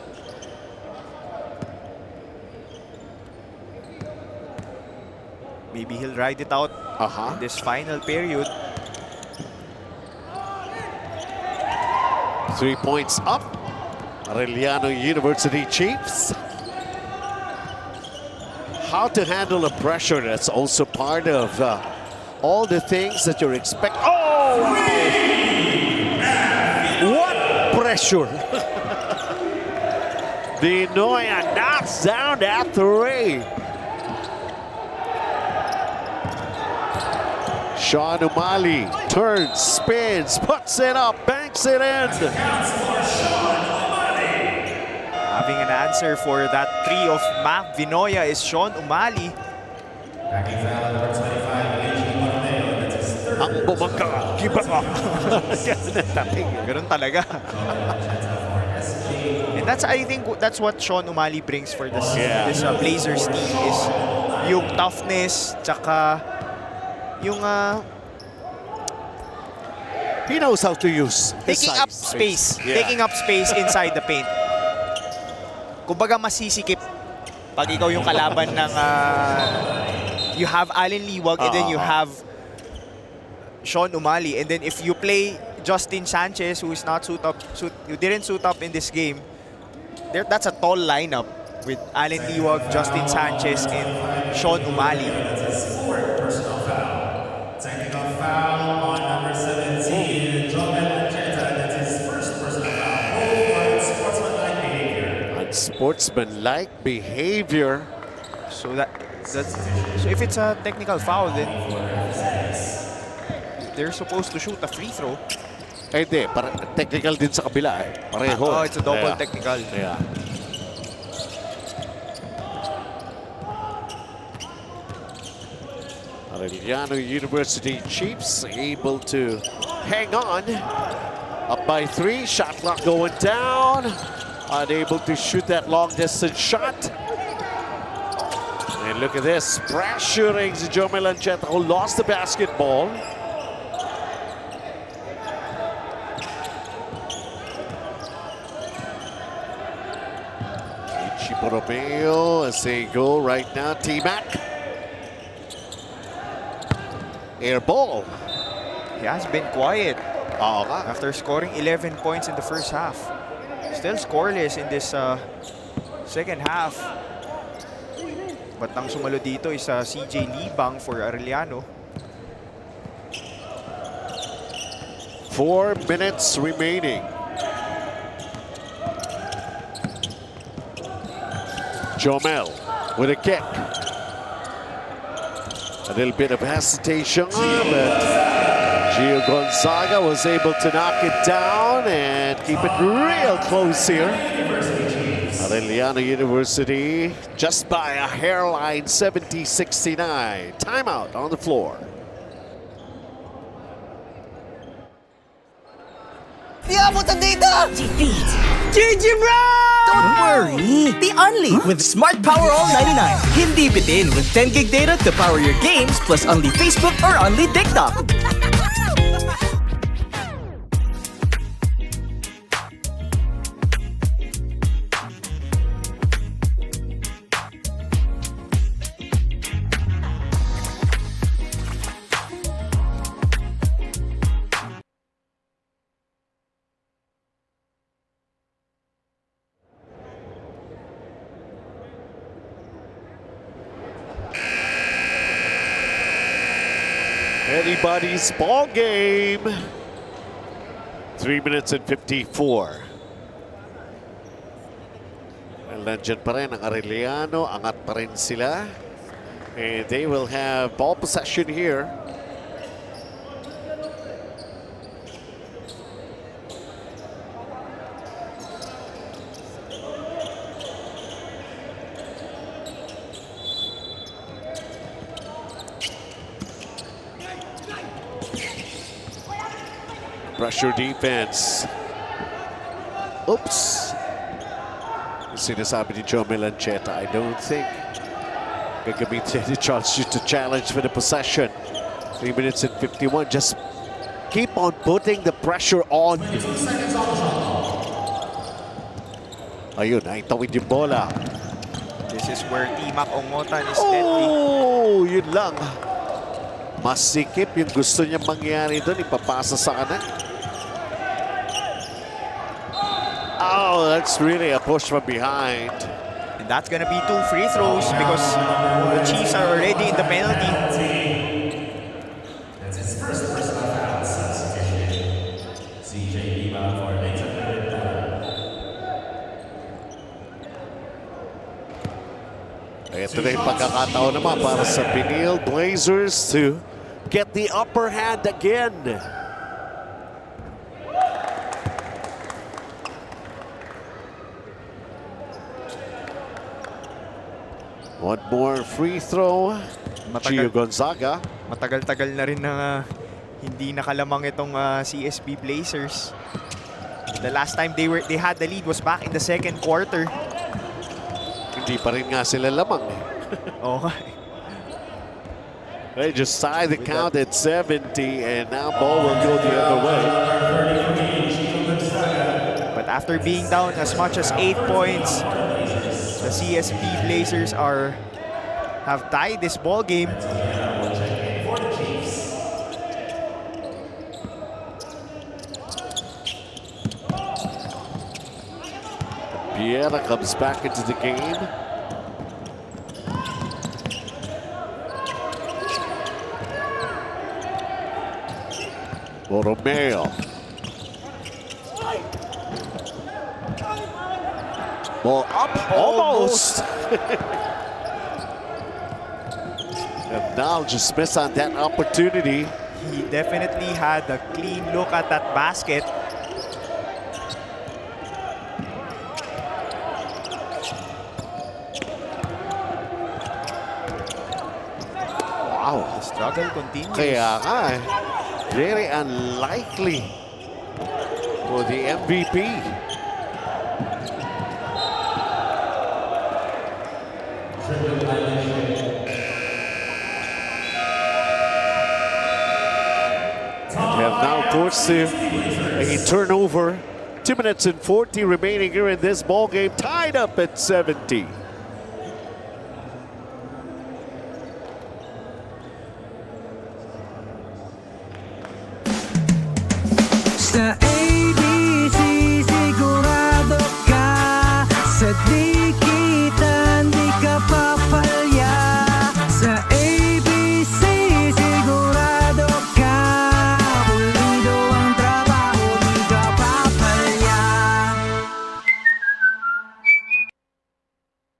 Maybe he'll ride it out in this final period. 3 points up. Arellano University Chiefs. How to handle the pressure, that's also part of all the things that you're expecting. Oh! What pressure! Binoya knocks down that three. Sean Umali turns, spins, puts it up, banks it in. Having an answer for that three of Mac Vinoya is Sean Umali. Ang bumangka, kiba ka. Ganun talaga. And I think that's what Sean Umali brings for this Blazers team is yung toughness, tsaka yung he knows how to use taking up space. Taking up space inside the paint. Kumbaga masisikip pag ikaw yung kalaban ng you have Allen Liwag and then you have Sean Umali, and then if you play Justin Sanchez, who is not who didn't suit up in this game, that's a tall lineup with Allen Liwag, Justin Sanchez, and Sean Umali. Technical foul on number 17, Joel Cheta. That's his first personal foul. Sportsmanlike behavior. Unsportsmanlike behavior. So so if it's a technical foul, then they're supposed to shoot a free throw. Eh, hindi. Technical din sa kabila eh. Pareho. Oh, it's a double technical. Yeah. Arellano University Chiefs able to hang on. Up by 3, shot clock going down. Unable to shoot that long distance shot. And look at this, pressuring Jome Lancheta, who lost the basketball. Romeo as they go right now. T-Mac. Air ball. He has been quiet Oo nga. after scoring 11 points in the first half. Still scoreless in this second half. But ang sumalo dito is CJ Libang for Arellano. 4 minutes remaining. Jomel with a kick. A little bit of hesitation, but Gio Gonzaga was able to knock it down and keep it real close here. Arellano University just by a hairline, 70-69. Timeout on the floor. Di abot ang data! GG bro! Don't worry! Be only with Smart Power All 99. Hindi bitin with 10 gig data to power your games plus only Facebook or only TikTok. Anybody's ball game. 3 minutes and 54. Well, nandyan pa rin ang Arellano. Angat pa rin sila. And they will have ball possession here. Pressure defense. Oops. Sinasabi ni Jome Lancheta, I don't think gagamitin ni Charles to challenge for the possession. 3 minutes and 51. Just keep on putting the pressure on. Ayun, naitawid yung bola. This is where T-Mac Ongotan is deadly. Oh, you yun lang. Masikip yung gusto niya mangyari doon. Ipapasa sa kanan. Oh, that's really a push from behind. And that's gonna be 2 free throws because the Chiefs are already in the penalty. That's his first personal foul. CJ Lima for 800. Ito na yung pagkakataon naman para sa Benilde Blazers to get the upper hand again. One more free throw. Gio Gonzaga. Matagal-tagal na rin na hindi nakalamang itong CSB Blazers. The last time they had the lead was back in the second quarter. Hindi pa rin nga sila lamang. Okay. They just tied the count at 70 and now ball will go the other way. But after being down as much as 8 points, the CSB Blazers have tied this ball game. Piera comes back into the game. Borromeo. Ball up, almost. And now just miss on that opportunity. He definitely had a clean look at that basket. Wow. The struggle continues. Kaya nga, very unlikely for the MVP. They have now forced a turnover. 2 minutes and 40 remaining here in this ball game, tied up at 70. Sa ABC sigurado ka, sa di kita di ka papalya. Sa ABC sigurado ka, pulido ang trabaho, di ka papalya.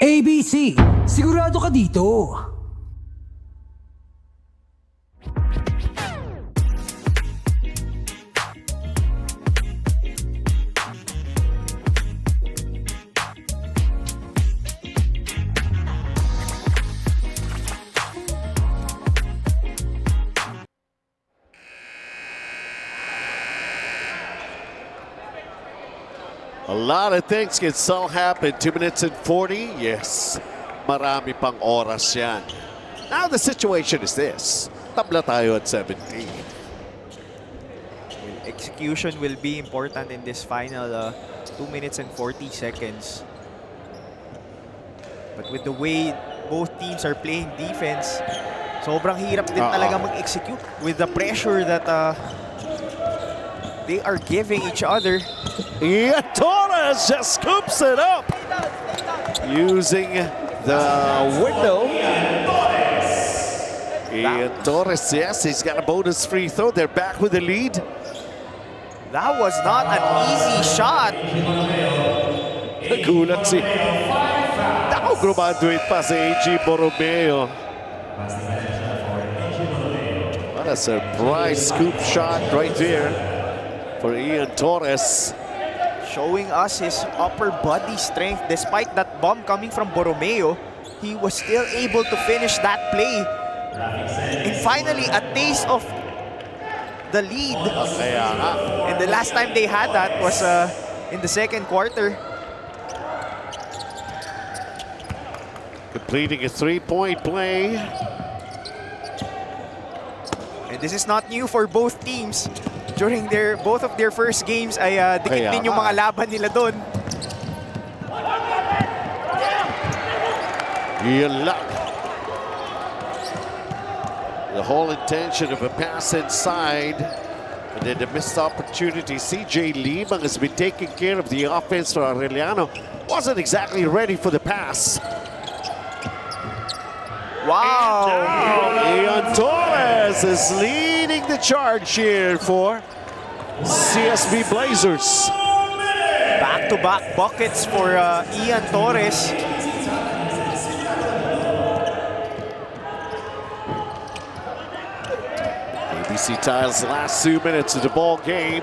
ABC, sigurado ka dito. A lot of things can still happen. 2 minutes and 40. Yes, marami pang oras yan. Now the situation is this. Tabla tayo at 17. Execution will be important in this final 2 minutes and 40 seconds. But with the way both teams are playing defense, sobrang hirap din talaga mag-execute with the pressure that they are giving each other. Yeah, Torres just scoops it up using the window. Ian Torres, yes, he's got a bonus free throw. They're back with the lead. That was not an easy shot. Nagulat si... Naku, graduate pa si A.G. Borromeo. What a surprise scoop shot right there for Ian Torres. Showing us his upper body strength. Despite that bomb coming from Borromeo, he was still able to finish that play. And finally, a taste of the lead. And the last time they had that was in the second quarter. Completing a three-point play. And this is not new for both teams. During both of their first games ay dikit din yung mga laban nila doon. Yun lang. The whole intention of a pass inside, and then the missed opportunity. CJ Limang has been taking care of the offense for Arellano. Wasn't exactly ready for the pass. Wow! Ian Torres is leading the charge here for CSB Blazers. Back-to-back buckets for Ian Torres. ABC Tile's last 2 minutes of the ball game.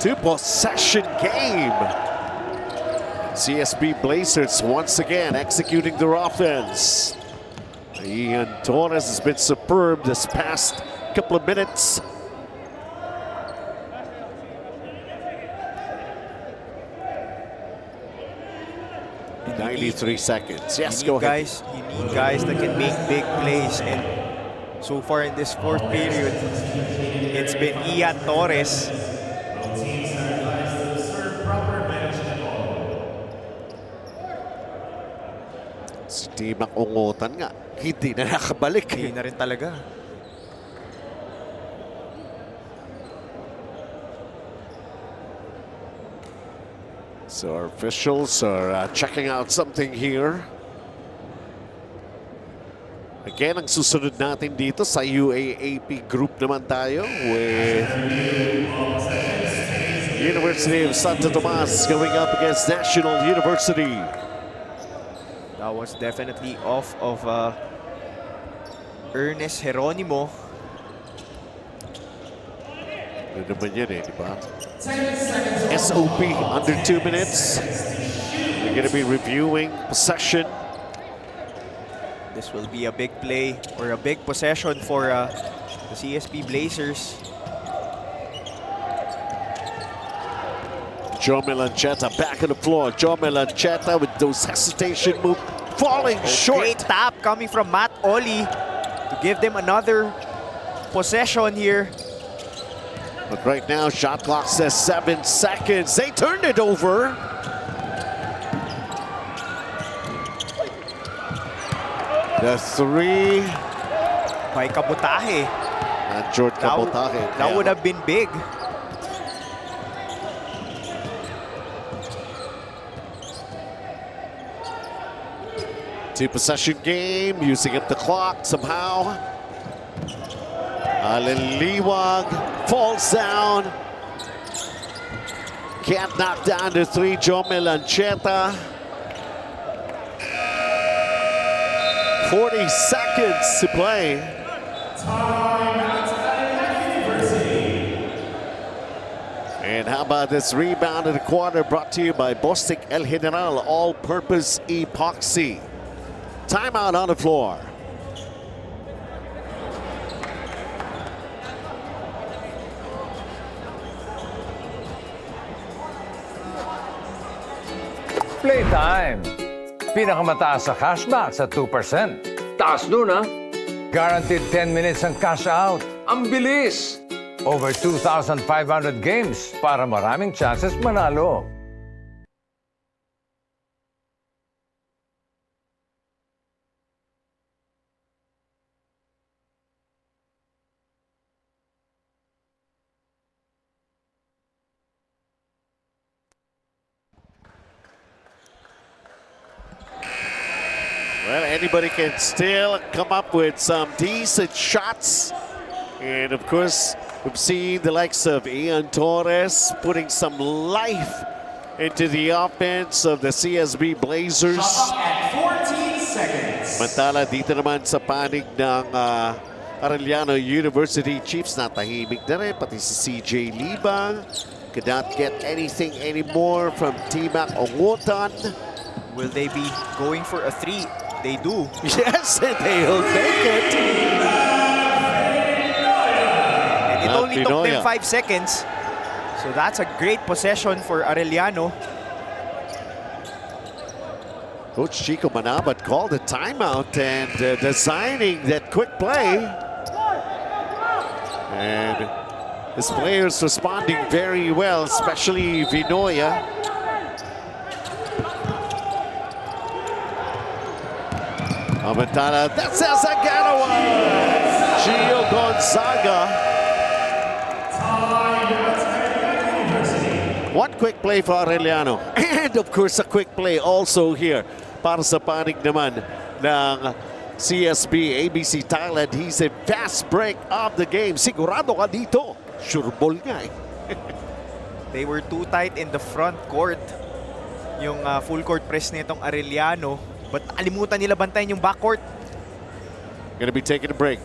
2-possession game. CSB Blazers once again executing their offense. Ian Torres has been superb this past couple of minutes. In 93 seconds. Yes, go ahead. You need guys that can make big plays, and so far in this fourth period, it's been Ian Torres. Si Timak Ungutan nga, hindi na nakabalik. Hindi na rin talaga. So our officials are checking out something here. Again, ang susunod natin dito sa UAAP group naman tayo with University of Santo Tomas going up against National University. That was definitely off of Ernest Geronimo. Ano naman yan eh, di ba? SOP under 2 minutes. We're going to be reviewing possession. This will be a big play or a big possession for the CSB Blazers. Joe Melancheta back on the floor. Joe Melancheta with those hesitation move, falling short. Great tap coming from Matt Oli to give them another possession here. But right now, shot clock says 7 seconds. They turned it over. The three by Kabutahe. George Kabutahe. That would have been big. Two-possession game, using up the clock somehow. Allen Liwag falls down. Can't knock down the three. Joe Melancheta. 40 seconds to play. And how about this rebound in the quarter brought to you by Bostik El General All-Purpose Epoxy. Timeout on the floor. Playtime! Pinakamataas sa cashback sa 2%. Taas nun, ha? Guaranteed 10 minutes ang cash out. Ang bilis! Over 2,500 games para maraming chances manalo. Well, anybody can still come up with some decent shots. And of course, we've seen the likes of Ian Torres putting some life into the offense of the CSB Blazers. At 14 seconds. Mantala dito naman sa panig ng Arellano University Chiefs, natahimik na rin, pati si CJ Libang. Could not get anything anymore from Timak Ongutan. Will they be going for a three? They do. Yes, and they'll make it. And it only took them 5 seconds. So that's a great possession for Arellano. Coach Chico Manabat called a timeout and designing that quick play. And his players responding very well, especially Vinoya. Amantala, that says Aganawa! Gonzaga. One quick play for Arellano. And of course, a quick play also here para sa panig naman ng CSB, ABC Tile Adhesive. Fast break of the game. Sigurado ka dito. Sure ball nga eh. They were too tight in the front court. Yung full court press nitong Arellano. But alimutan nila bantayan yung backcourt. Gonna be taking a break.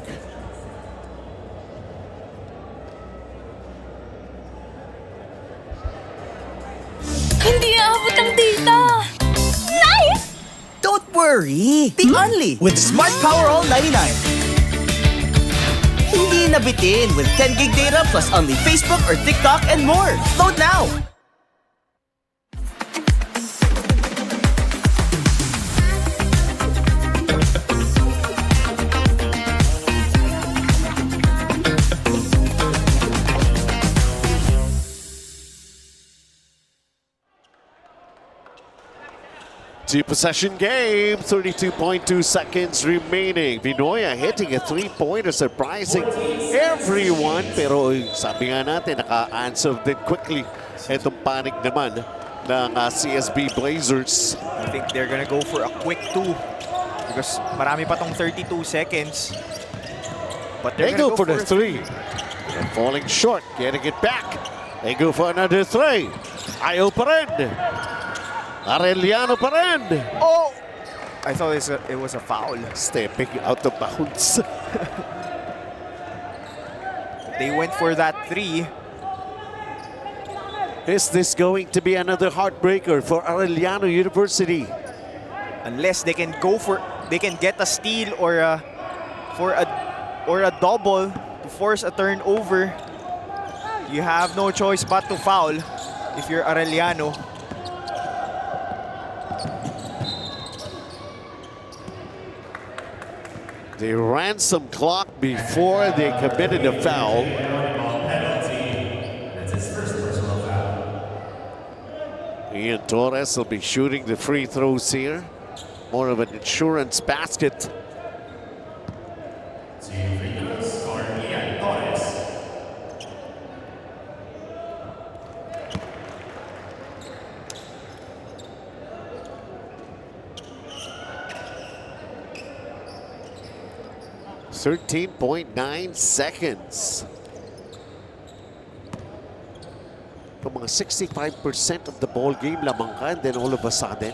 Hindi aabot ang data. Nice! Don't worry! Be only with Smart Power All 99. Hindi nabitin with 10 gig data plus only Facebook or TikTok and more. Load now! Two-possession game, 32.2 seconds remaining. Vinoya hitting a three-pointer, surprising everyone. Pero sabi nga natin, naka-answer din quickly itong panig naman ng CSB Blazers. I think they're gonna go for a quick 2 because marami pa tong 32 seconds. But They they're go for the three. And falling short, getting it back. They go for another three. Ayaw pa rin. Arellano pa rin. Oh! I thought it was a foul. Stepping out of bounds. They went for that 3. Is this going to be another heartbreaker for Arellano University? Unless they can get a steal or a double to force a turnover. You have no choice but to foul if you're Arellano. They ran some clock before they committed a foul. Ian Torres will be shooting the free throws here. More of an insurance basket. .9 seconds. Kung mga 65% of the ball game lamang ka, and then all of a sudden,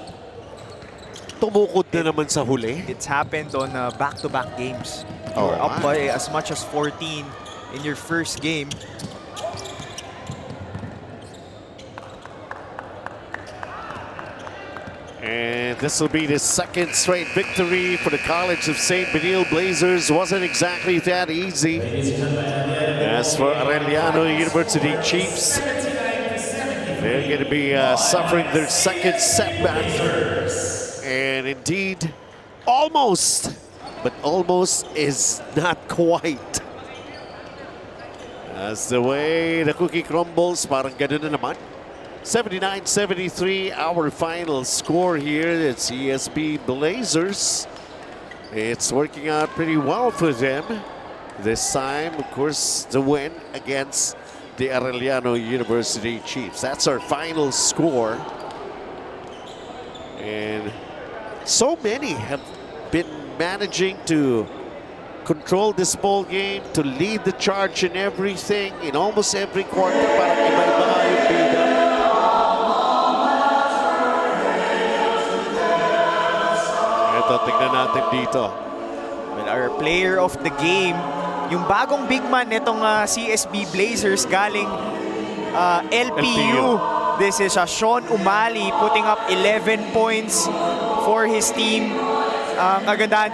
tumukod na naman sa huli. It's happened on back-to-back games. You were up by as much as 14 in your first game. And this will be the second straight victory for the College of St. Benilde Blazers. Wasn't exactly that easy. As for Arellano University Chiefs, they're going to be suffering their second setback. And indeed, almost, but almost is not quite. That's the way the cookie crumbles, parang ganun na naman. 79-73, our final score here at CSB Blazers. It's working out pretty well for them. This time, of course, the win against the Arellano University Chiefs. That's our final score. And so many have been managing to control this ball game, to lead the charge in everything, in almost every quarter. Parang iba-iba yung bida. Ito, tignan natin dito. Well, our player of the game, yung bagong big man nitong CSB Blazers galing LPU. This is Sean Umali putting up 11 points for his team. Kagandahan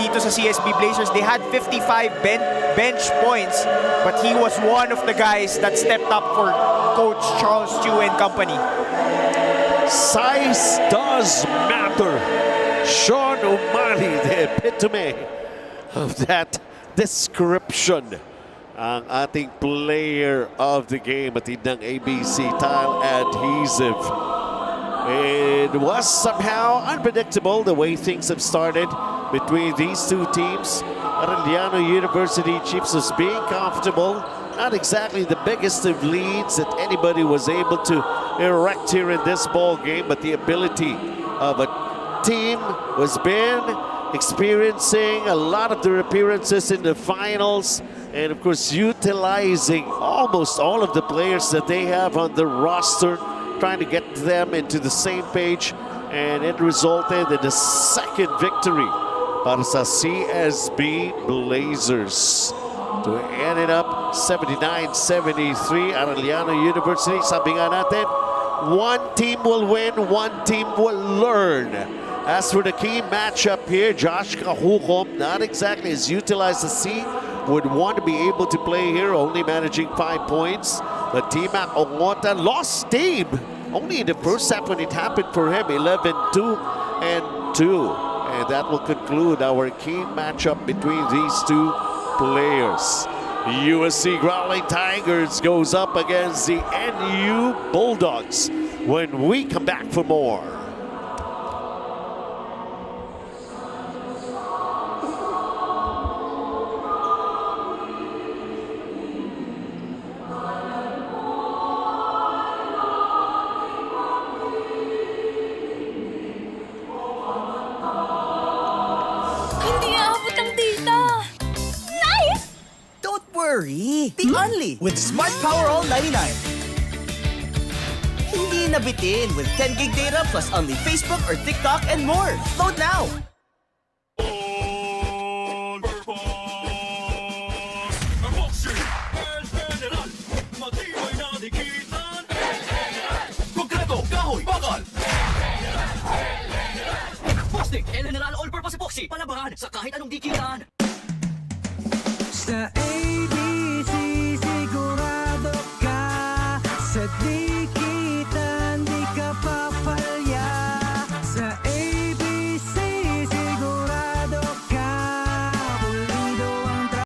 dito sa CSB Blazers, they had 55 bench points, but he was one of the guys that stepped up for Coach Charles Chu and company. Size does matter. Sean Umali, the epitome of that description. Ang ating player of the game, atid ng ABC Tile Adhesive. It was somehow unpredictable the way things have started between these two teams. Arellano University Chiefs was being comfortable. Not exactly the biggest of leads that anybody was able to erect here in this ball game, but the ability of a team was been experiencing a lot of their appearances in the finals, and of course utilizing almost all of the players that they have on the roster, trying to get them into the same page, and it resulted in the second victory para sa CSB Blazers to end it up 79-73. Arellano University, sabi nga natin, one team will win, one team will learn. As for the key matchup here, Josh Kahukom, not exactly as utilized as he would want to be able to play here, only managing 5 points. But Timac Ongota lost Dave only in the first half when it happened for him, 11-2 and 2. And that will conclude our key matchup between these two players. USC Growling Tigers goes up against the NU Bulldogs when we come back for more. Hindi aabot ang data. Nice! Don't worry! Be only with Smart Power All 99. Hindi nabitin with 10 gig data plus only Facebook or TikTok and more. Load now! Boxing, El General, matibay na dikitan. Konkreto, kahoy, bakal. Plastic, El General All-Purpose Epoxy, palabahan sa kahit anong dikitan. Sa